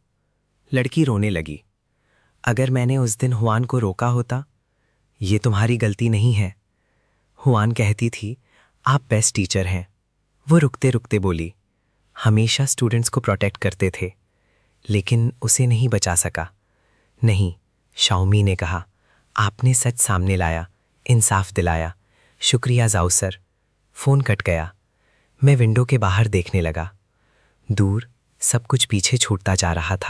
लड़की रोने लगी। अगर मैंने उस दिन हुआन को रोका होता? ये तुम्हारी गलती नहीं है। हुआन कहती थी, आप बेस्ट टीचर हैं। वो रुकते रुकते बोली, हमेशा स्टूडेंट्स को प्रोटेक्ट करते थे, लेकिन उसे नहीं बचा सका। नहीं, शाओमी ने कहा, आपने सच सामने लाया, इंसाफ दिलाया। शुक्रिया जाओ सर। फोन कट गया। मैं विंडो के बाहर देखने लगा। दूर सब कुछ पीछे छूटता जा रहा था।